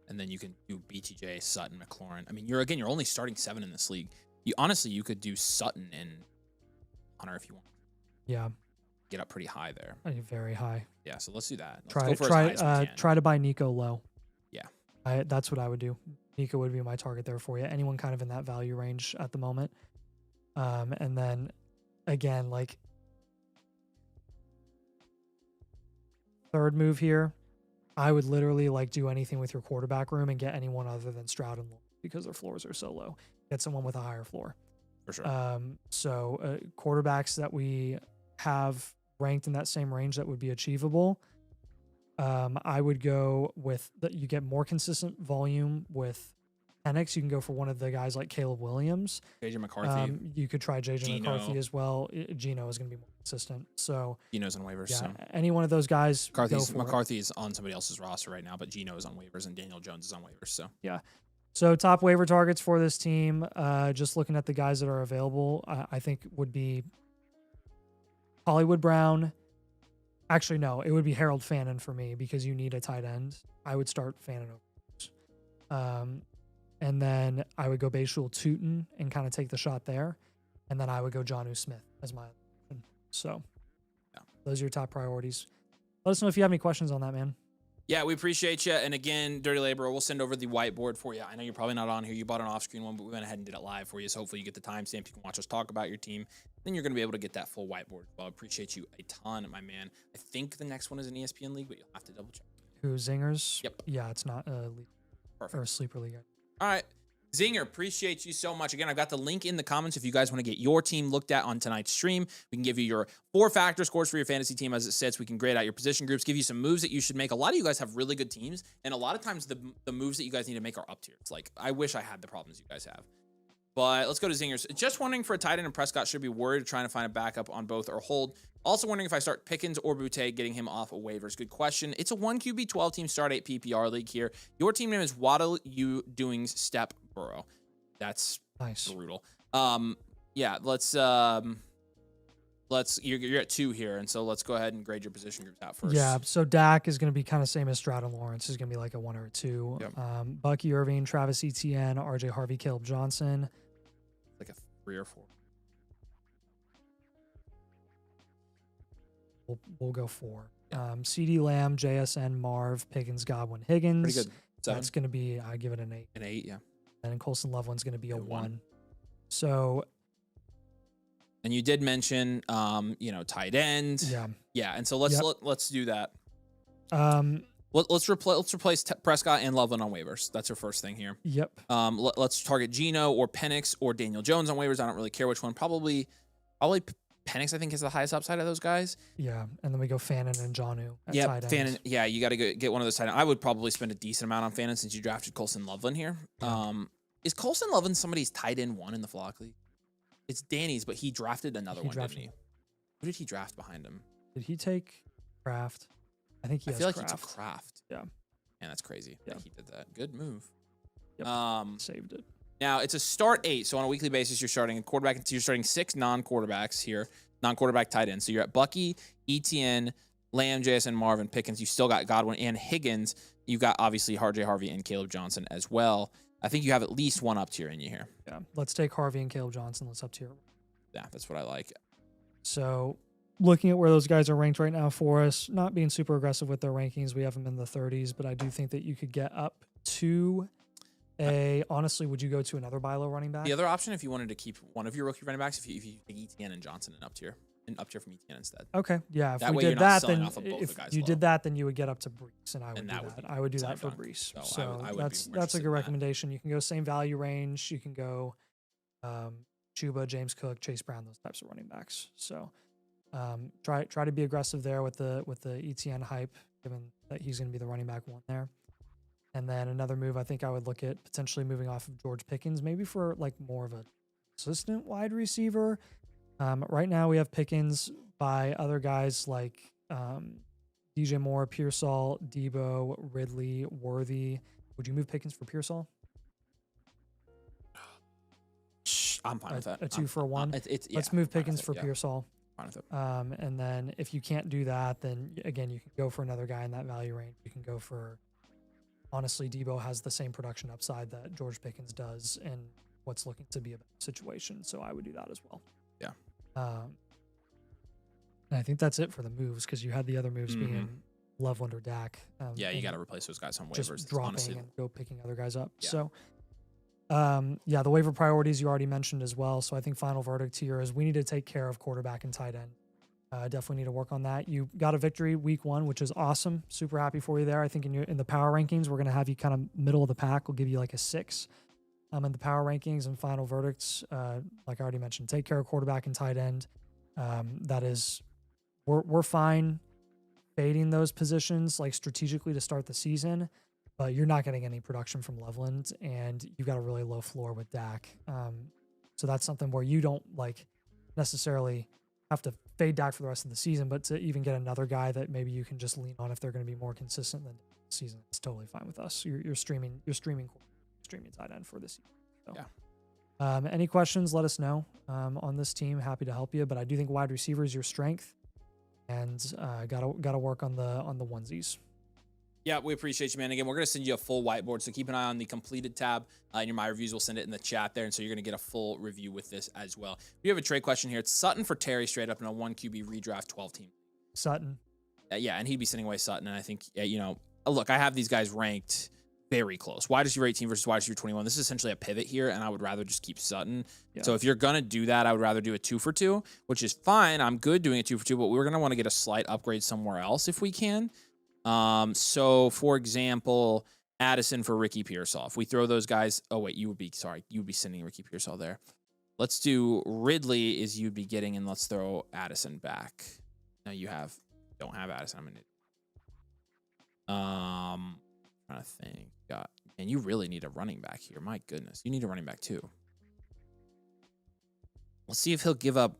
And then you can do BTJ, Sutton, McLaurin. I mean, you're only starting 7 in this league. You could do Sutton and Hunter if you want. Yeah. Get up pretty high there. Very high. Yeah, so let's do that. Let's Try go for as high as we can. try to buy Nico low. Yeah. That's what I would do. Nico would be my target there for you. Anyone kind of in that value range at the moment. And then again, third move here, I would literally do anything with your quarterback room and get anyone other than Stroud and Lawrence, because their floors are so low. Get someone with a higher floor. For sure. So quarterbacks that we have ranked in that same range that would be achievable, I would go with that. You get more consistent volume with Penix, you can go for one of the guys like Caleb Williams. JJ McCarthy. You could try JJ Geno. McCarthy as well. Geno is going to be more consistent. So Geno's on waivers. yeah, So. any one of those guys. McCarthy is on somebody else's roster right now, but Geno is on waivers and Daniel Jones is on waivers. So yeah. So top waiver targets for this team, just looking at the guys that are available, I think would be Hollywood Brown. Actually, no, it would be Harold Fannin for me because you need a tight end. I would start Fannin over. And then I would go Bayshul Tootin and kind of take the shot there. And then I would go Jonnu Smith as my option. So yeah, those are your top priorities. Let us know if you have any questions on that, man. Yeah, we appreciate you. And again, Dirty Laborer, we'll send over the whiteboard for you. I know you're probably not on here. You bought an off-screen one, but we went ahead and did it live for you. So hopefully you get the timestamp. You can watch us talk about your team. Then you're going to be able to get that full whiteboard. Well, I appreciate you a ton, my man. I think the next one is an ESPN league, but you'll have to double check. Who, Zingers? Yep. Yeah, it's not a league. Perfect. Or a sleeper league. All right. Zinger, appreciate you so much. Again, I've got the link in the comments if you guys want to get your team looked at on tonight's stream. We can give you your 4-factor scores for your fantasy team as it sits. We can grade out your position groups, give you some moves that you should make. A lot of you guys have really good teams, and a lot of times the moves that you guys need to make are up tier. It's like, I wish I had the problems you guys have. But let's go to Zingers. Just wondering for a tight end, and Prescott should be worried trying to find a backup on both or hold. Also wondering if I start Pickens or Boutte, getting him off of waivers. Good question. It's a 1 QB 12 team start 8 PPR league here. Your team name is Waddle U Doings Step Burrow. That's nice. Brutal. Yeah, let's you're at 2 here, and so let's go ahead and grade your position groups out first. Yeah, so Dak is going to be kind of same as Stroud and Lawrence. Is going to be like a 1 or a 2. Yep. Bucky Irving, Travis Etienne, RJ Harvey, Caleb Johnson. Like a 3 or 4. We'll go 4. CD Lamb, JSN, Marv, Pickens, Godwin, Higgins. Pretty good. 7. That's going to be, I give it an 8. An 8, yeah. And Colson Loveland's going to be a 1. 1. So, and you did mention, tight end. yeah. Yeah, and so let's do that. Um, Let's replace Prescott and Loveland on waivers. That's our first thing here. Yep. Let's target Geno or Penix or Daniel Jones on waivers. I don't really care which one. Probably Penix, I think, is the highest upside of those guys. Yeah, and then we go Fannin and Jonnu at Yeah, tight end. Fannin. Yeah, you got to get one of those tight ends. I would probably spend a decent amount on Fannin since you drafted Colson Loveland here. Yeah. Is Colson Loveland somebody's tight end 1 in the Flock League? It's Danny's, but he drafted another one, didn't he? Who did he draft behind him? Did he take Kraft? I think he I feel like Kraft. he took Kraft. Yeah. Man, that's crazy. Yeah. That he did that. Good move. Yep. Saved it. Now it's a start 8, so on a weekly basis you're starting a quarterback. You're starting 6 non-quarterbacks here, non-quarterback tight ends. So you're at Bucky, Etienne, Lamb, JSN, Marvin, Pickens. You still got Godwin and Higgins. You got obviously RJ Harvey and Caleb Johnson as well. I think you have at least one up tier in you here. Yeah. Let's take Harvey and Caleb Johnson. Let's up tier. Yeah, that's what I like. So looking at where those guys are ranked right now for us, not being super aggressive with their rankings, we have them in the 30s, but I do think that you could get up to honestly, would you go to another buy low running back? The other option, if you wanted to keep one of your rookie running backs, if you take Etienne and Johnson and up tier from Etienne instead. Okay, yeah. If that we way did you're not that, selling then off of both if the guys you low. did that, then you would get up to Brees, and I would And do that would that. be I would do that for dunk. Brees. So So I would be that's more a interested good in that. recommendation. You can go same value range. You can go Chuba, James Cook, Chase Brown, those types of running backs. So try to be aggressive there with the ETN hype, given that he's going to be the running back 1 there. And then another move, I think I would look at potentially moving off of George Pickens, maybe for like more of a consistent wide receiver. Right now we have Pickens by other guys like DJ Moore, Pearsall, Debo, Ridley, Worthy. Would you move Pickens for Pearsall? I'm fine with that. A 2 for 1. Let's I'm move fine Pickens with for it, yeah. Pearsall. Fine with it. And then if you can't do that, then again, you can go for another guy in that value range. You can go for, honestly, Debo has the same production upside that George Pickens does in what's looking to be a situation. So I would do that as well. Yeah. And I think that's it for the moves, because you had the other moves being Loveland or Dak. Yeah, you got to replace those guys on waivers. Just dropping honestly. and go picking other guys up. Yeah. So, the waiver priorities you already mentioned as well. So I think final verdict here is we need to take care of quarterback and tight end. Definitely need to work on that. You got a victory week 1, which is awesome. Super happy for you there. I think in the power rankings, we're going to have you kind of middle of the pack. We'll give you like a 6 in the power rankings and final verdicts. Like I already mentioned, take care of quarterback and tight end. That is, we're fine fading those positions like strategically to start the season. but you're not getting any production from Loveland, and you've got a really low floor with Dak. So that's something where you don't like necessarily have to fade Dak for the rest of the season, but to even get another guy that maybe you can just lean on if they're going to be more consistent than the season, it's totally fine with us. You're streaming tight end for this season. So. Yeah. Any questions, let us know on this team. Happy to help you, but I do think wide receiver is your strength, and gotta work on the onesies. Yeah, we appreciate you, man. Again, we're going to send you a full whiteboard, so keep an eye on the completed tab in your My Reviews. We'll send it in the chat there, and so you're going to get a full review with this as well. We have a trade question here. It's Sutton for Terry straight up in a 1 QB redraft 12 team. Sutton. Yeah, and he'd be sending away Sutton, and I think, look, I have these guys ranked very close. Wide receiver 18 versus wide receiver 21. This is essentially a pivot here, and I would rather just keep Sutton. Yeah. So if you're going to do that, I would rather do a 2 for 2, which is fine. I'm good doing a 2 for 2, but we're going to want to get a slight upgrade somewhere else if we can. So for example, Addison for Ricky Pearsall. If we throw those guys, you would be sending Ricky Pearsall there. Let's do Ridley is you'd be getting, and let's throw Addison back. Now don't have Addison. I'm trying to think. And you really need a running back here. My goodness, you need a running back too. Let's see if he'll give up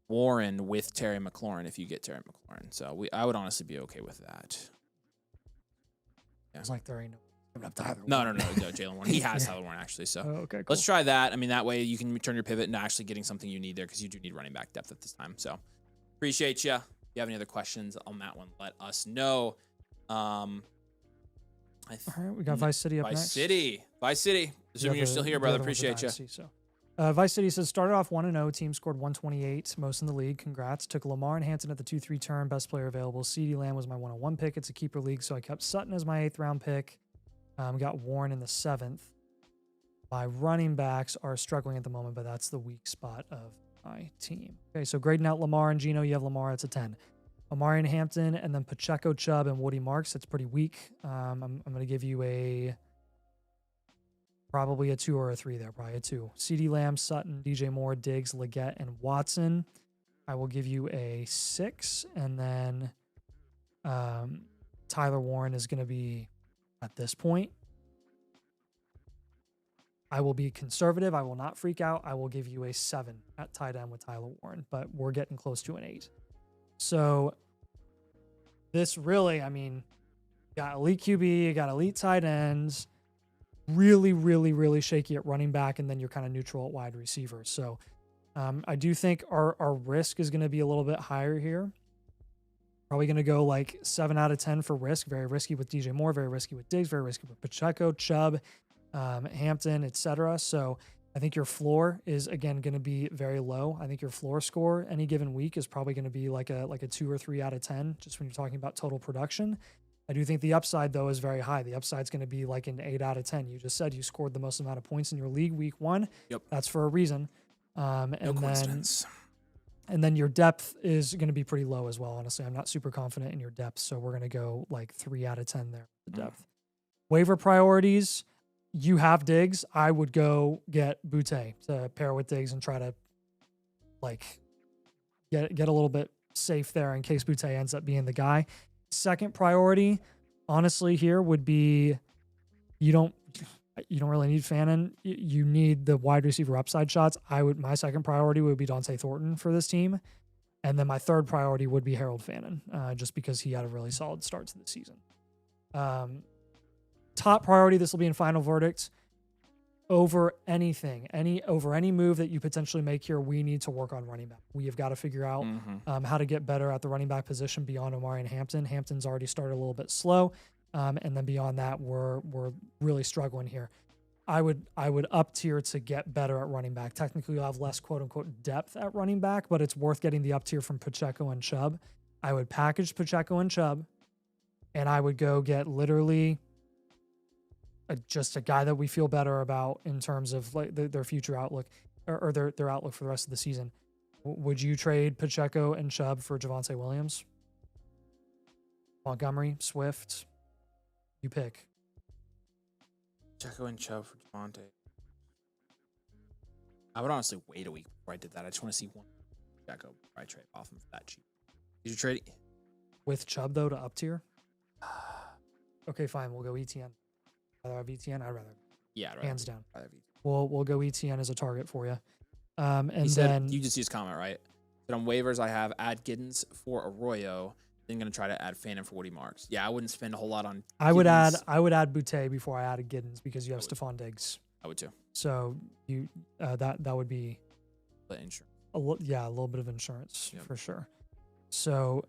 Warren with Terry McLaurin if you get Terry McLaurin. So I would honestly be okay with that. Yeah. It's like there ain't no Tyler Warren. No, Jalen Warren. He has Tyler Warren actually. So okay, cool. Let's try that. That way you can turn your pivot into actually getting something you need there, because you do need running back depth at this time. So appreciate you. If you have any other questions on that one, let us know. All right, we got Vice City up next. Vice City. Assuming you're still here, brother. Appreciate you. Vice City says, started off 1-0. Team scored 128, most in the league. Congrats. Took Lamar and Hampton at the 2-3 turn. Best player available. CeeDee Lamb was my 101 pick. It's a keeper league, so I kept Sutton as my 8th round pick. Got Warren in the 7th. My running backs are struggling at the moment, but that's the weak spot of my team. Okay, so grading out Lamar and Geno, you have Lamar. It's a 10. Amari and Hampton, and then Pacheco, Chubb, and Woody Marks. It's pretty weak. I'm going to give you probably a 2 or a 3 there. Probably a 2. CeeDee Lamb, Sutton, DJ Moore, Diggs, Leggett, and Watson. I will give you a 6. And then Tyler Warren is going to be, at this point, I will be conservative. I will not freak out. I will give you a 7 at tight end with Tyler Warren, but we're getting close to an 8. So this really, you got elite QB, you got elite tight ends, really, really, really shaky at running back, and then you're kind of neutral at wide receiver. So I do think our risk is going to be a little bit higher here. Probably going to go like 7 out of 10 for risk. Very risky with DJ Moore, very risky with Diggs, very risky with Pacheco, Chubb, Hampton, etc. So I think your floor is, again, going to be very low. I think your floor score any given week is probably going to be like a 2 or 3 out of 10, just when you're talking about total production. I do think the upside, though, is very high. The upside's going to be like an 8 out of 10. You just said you scored the most amount of points in your league week 1. Yep. That's for a reason. No coincidence. And then your depth is going to be pretty low as well, honestly. I'm not super confident in your depth, so we're going to go like 3 out of 10 there, the depth. Waiver priorities. You have Diggs. I would go get Boutte to pair with Diggs and try to get a little bit safe there in case Boutte ends up being the guy. Second priority, honestly, here would be you don't really need Fannin. You need the wide receiver upside shots. My second priority would be Dante Thornton for this team. And then my third priority would be Harold Fannin, just because he had a really solid start to the season. Top priority, this will be in final verdict. Over anything, any move that you potentially make here, we need to work on running back. We have got to figure out how to get better at the running back position beyond Omari and Hampton. Hampton's already started a little bit slow, and then beyond that, we're really struggling here. I would up tier to get better at running back. Technically, you'll have less quote unquote depth at running back, but it's worth getting the up tier from Pacheco and Chubb. I would package Pacheco and Chubb, and I would go get literally just a guy that we feel better about in terms of like their future outlook or their outlook for the rest of the season. Would you trade Pacheco and Chubb for Javonte Williams? Montgomery, Swift? You pick. Pacheco and Chubb for Javonte. I would honestly wait a week before I did that. I just want to see one Pacheco before I trade off him for that cheap. Did you trade with Chubb though to up tier? Okay, fine. We'll go ETN. Rather have ETN. I'd rather. Yeah, right. Hands down. We'll go ETN as a target for you. And He said, then you just use comment, right? But on waivers, I have add Giddens for Arroyo. Then going to try to add Fannin for Woody Marks. Yeah, I wouldn't spend a whole lot on. I would add Boutte before I added Giddens because you have Stephon Diggs. I would too. So you that would be The insurance. a little bit of insurance for sure. So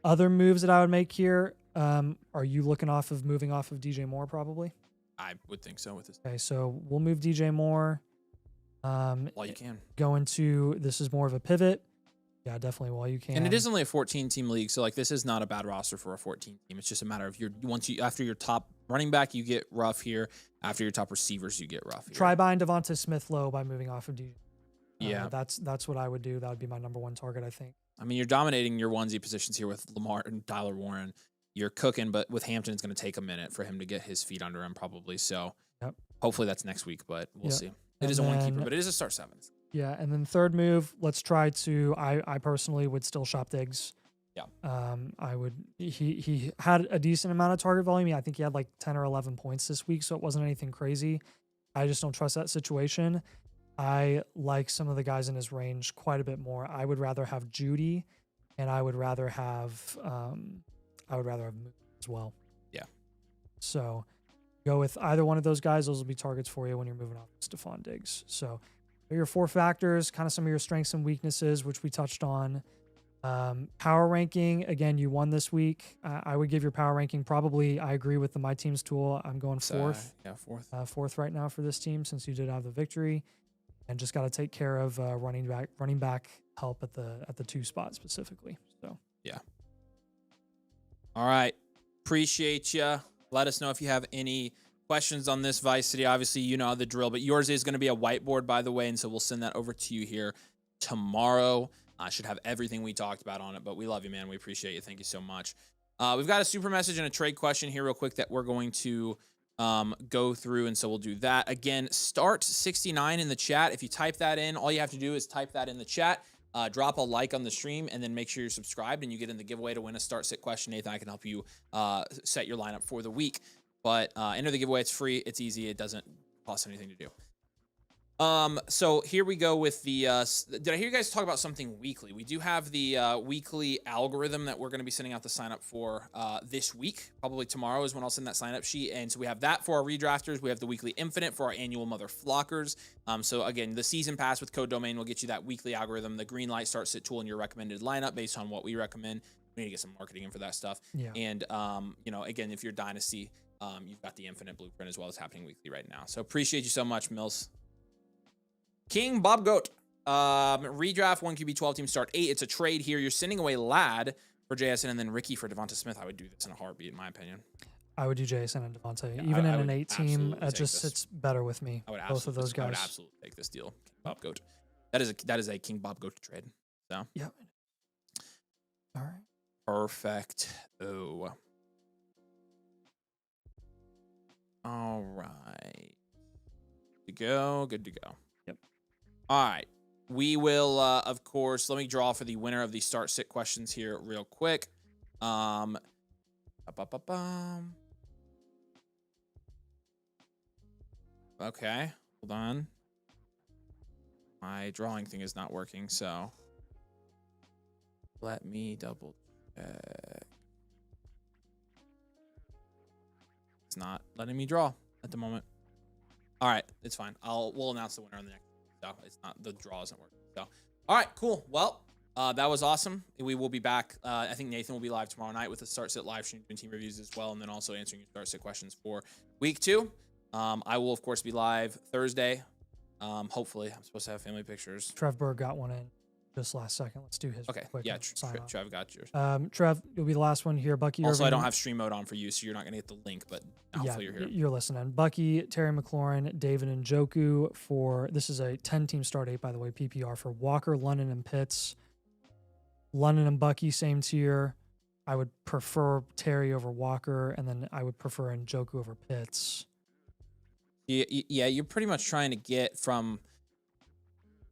other moves that I would make here, are you moving off of DJ Moore probably? I would think so with this. Okay, so we'll move DJ Moore. While you can. This is more of a pivot. Yeah, definitely while you can. And it is only a 14-team league, so like this is not a bad roster for a 14 team. It's just a matter of after your top running back, you get rough here. After your top receivers, you get rough here. Try buying Devonta Smith low by moving off of DJ. Yeah, that's what I would do. That would be my number one target, I think. I mean, you're dominating your onesie positions here with Lamar and Tyler Warren. You're cooking, but with Hampton, it's going to take a minute for him to get his feet under him, probably. So hopefully that's next week, but we'll see. It is a one keeper, but it is a start 7. Yeah, and then third move, let's try to. I personally would still shop Diggs. Yeah. I would. He had a decent amount of target volume. I think he had like 10 or 11 points this week, so it wasn't anything crazy. I just don't trust that situation. I like some of the guys in his range quite a bit more. I would rather have Judy, and I would rather have Moon as well. Yeah. So go with either one of those guys. Those will be targets for you when you're moving off Stephon Diggs. So your 4 factors, kind of some of your strengths and weaknesses, which we touched on. Power ranking, again, you won this week. I would give your power ranking probably, I agree with the My Teams tool. I'm going 4th. Fourth. 4th right now for this team since you did have the victory. And just got to take care of running back help at the 2 spot specifically. So yeah. All right. Appreciate you. Let us know if you have any questions on this Vice City. Obviously, you know the drill, but yours is going to be a whiteboard, by the way, and so we'll send that over to you here tomorrow. I should have everything we talked about on it, but we love you, man. We appreciate you. Thank you so much. We've got a super message and a trade question here real quick that we're going to go through, and so we'll do that. Again, start 69 in the chat. If you type that in, all you have to do is type that in the chat, drop a like on the stream, and then make sure you're subscribed, and you get in the giveaway to win a start sit question. Nathan, I can help you set your lineup for the week. But enter the giveaway. It's free. It's easy. It doesn't cost anything to do. So here we go with the, did I hear you guys talk about something weekly? We do have the weekly algorithm that we're going to be sending out the sign up for this week. Probably tomorrow is when I'll send that sign up sheet. And so we have that for our redrafters. We have the weekly infinite for our annual mother flockers. So again, the season pass with code domain will get you that weekly algorithm, the green light start sit tool in your recommended lineup based on what we recommend. We need to get some marketing in for that stuff. Yeah. And, again, if you're Dynasty, you've got the infinite blueprint as well as happening weekly right now. So appreciate you so much, Mills. King Bob Goat. Redraft 1 QB 12 team start 8. It's a trade here. You're sending away Ladd for JSN and then Ricky for Devonta Smith. I would do this in a heartbeat, in my opinion. I would do JSN and Devonta. Yeah, Even in I an 8 team, it just sits better with me. Both of those guys. I would absolutely take this deal. King Bob Goat. That is a King Bob Goat trade. So yeah. All right. Perfect. Oh. All right. Good to go. Good to go. Yep. All right. We will, of course, let me draw for the winner of the start sit questions here real quick. Okay. Hold on. My drawing thing is not working, so let me double check. It's not letting me draw at the moment. All right, it's fine. We'll announce the winner on the next. So it's not, the draw isn't working. So all right, cool. Well, that was awesome. We will be back. I think Nathan will be live tomorrow night with the start sit live stream doing team reviews as well, and then also answering your start sit questions for week 2. I will of course be live Thursday. Hopefully, I'm supposed to have family pictures. Trev Berg got one in just last second. Let's do his. Okay. Quick Yeah, Trev got yours. Trev, you'll be the last one here. Bucky. Also, Irving, I don't have stream mode on for you, so you're not going to get the link, but hopefully you're here. You're listening. Bucky, Terry McLaurin, David Njoku for, this is a 10-team start 8, by the way, PPR for Walker, London, and Pitts. London and Bucky, same tier. I would prefer Terry over Walker, and then I would prefer Njoku over Pitts. Yeah, you're pretty much trying to get from...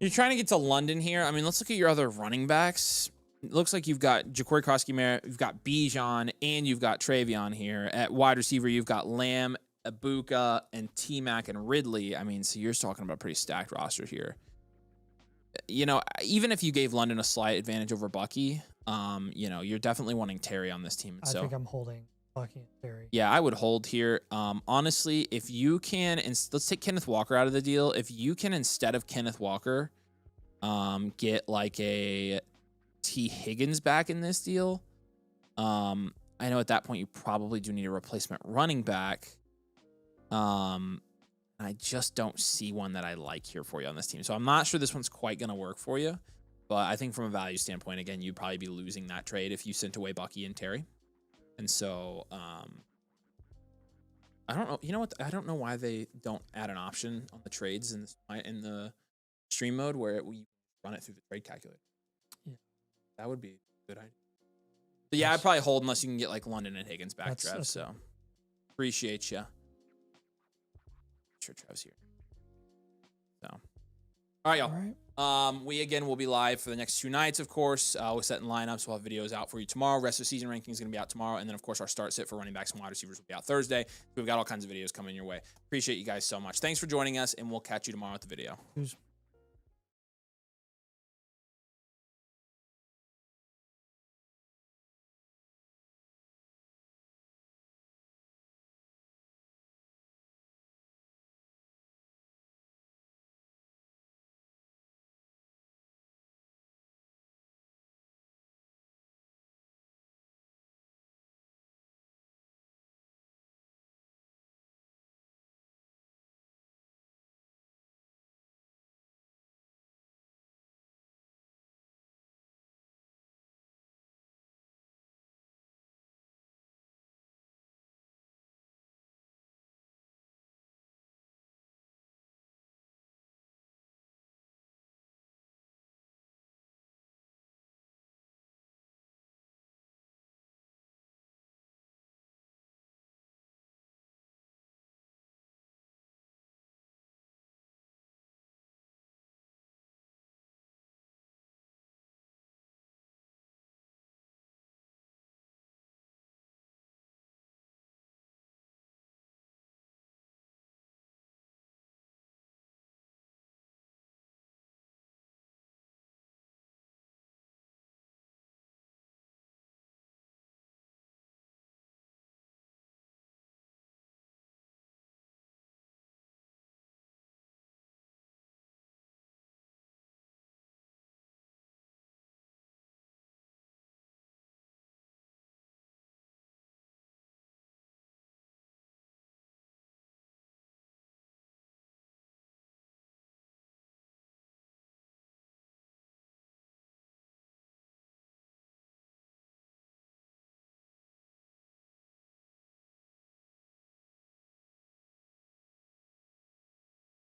You're trying to get to London here. I mean, let's look at your other running backs. It looks like you've got Ja'Cory Krosky-Merritt, you've got Bijan, and you've got Travion here. At wide receiver, you've got Lamb, Ibuka, and T-Mac and Ridley. I mean, so you're talking about a pretty stacked roster here. You know, even if you gave London a slight advantage over Bucky, you know, you're definitely wanting Terry on this team. I think I'm holding Bucky and Terry. Yeah, I would hold here. Honestly, if you can, let's take Kenneth Walker out of the deal. If you can, instead of Kenneth Walker, get like a T. Higgins back in this deal. I know at that point you probably do need a replacement running back. I just don't see one that I like here for you on this team. So I'm not sure this one's quite going to work for you. But I think from a value standpoint, again, you'd probably be losing that trade if you sent away Bucky and Terry. And so I don't know. You know what? I don't know why they don't add an option on the trades in the stream mode where we run it through the trade calculator. Yeah. That would be a good idea. But yeah, I'd probably hold unless you can get like London and Higgins back, Trev. So appreciate you. Sure, Trev's here. So, all right, y'all. All right. We again will be live for the next 2 nights, of course. We're setting lineups. We'll have videos out for you tomorrow. Rest of the season ranking is going to be out tomorrow, and then of course our start sit for running backs and wide receivers will be out Thursday. We've got all kinds of videos coming your way. Appreciate you guys so much. Thanks for joining us, and we'll catch you tomorrow with the video. Cheers.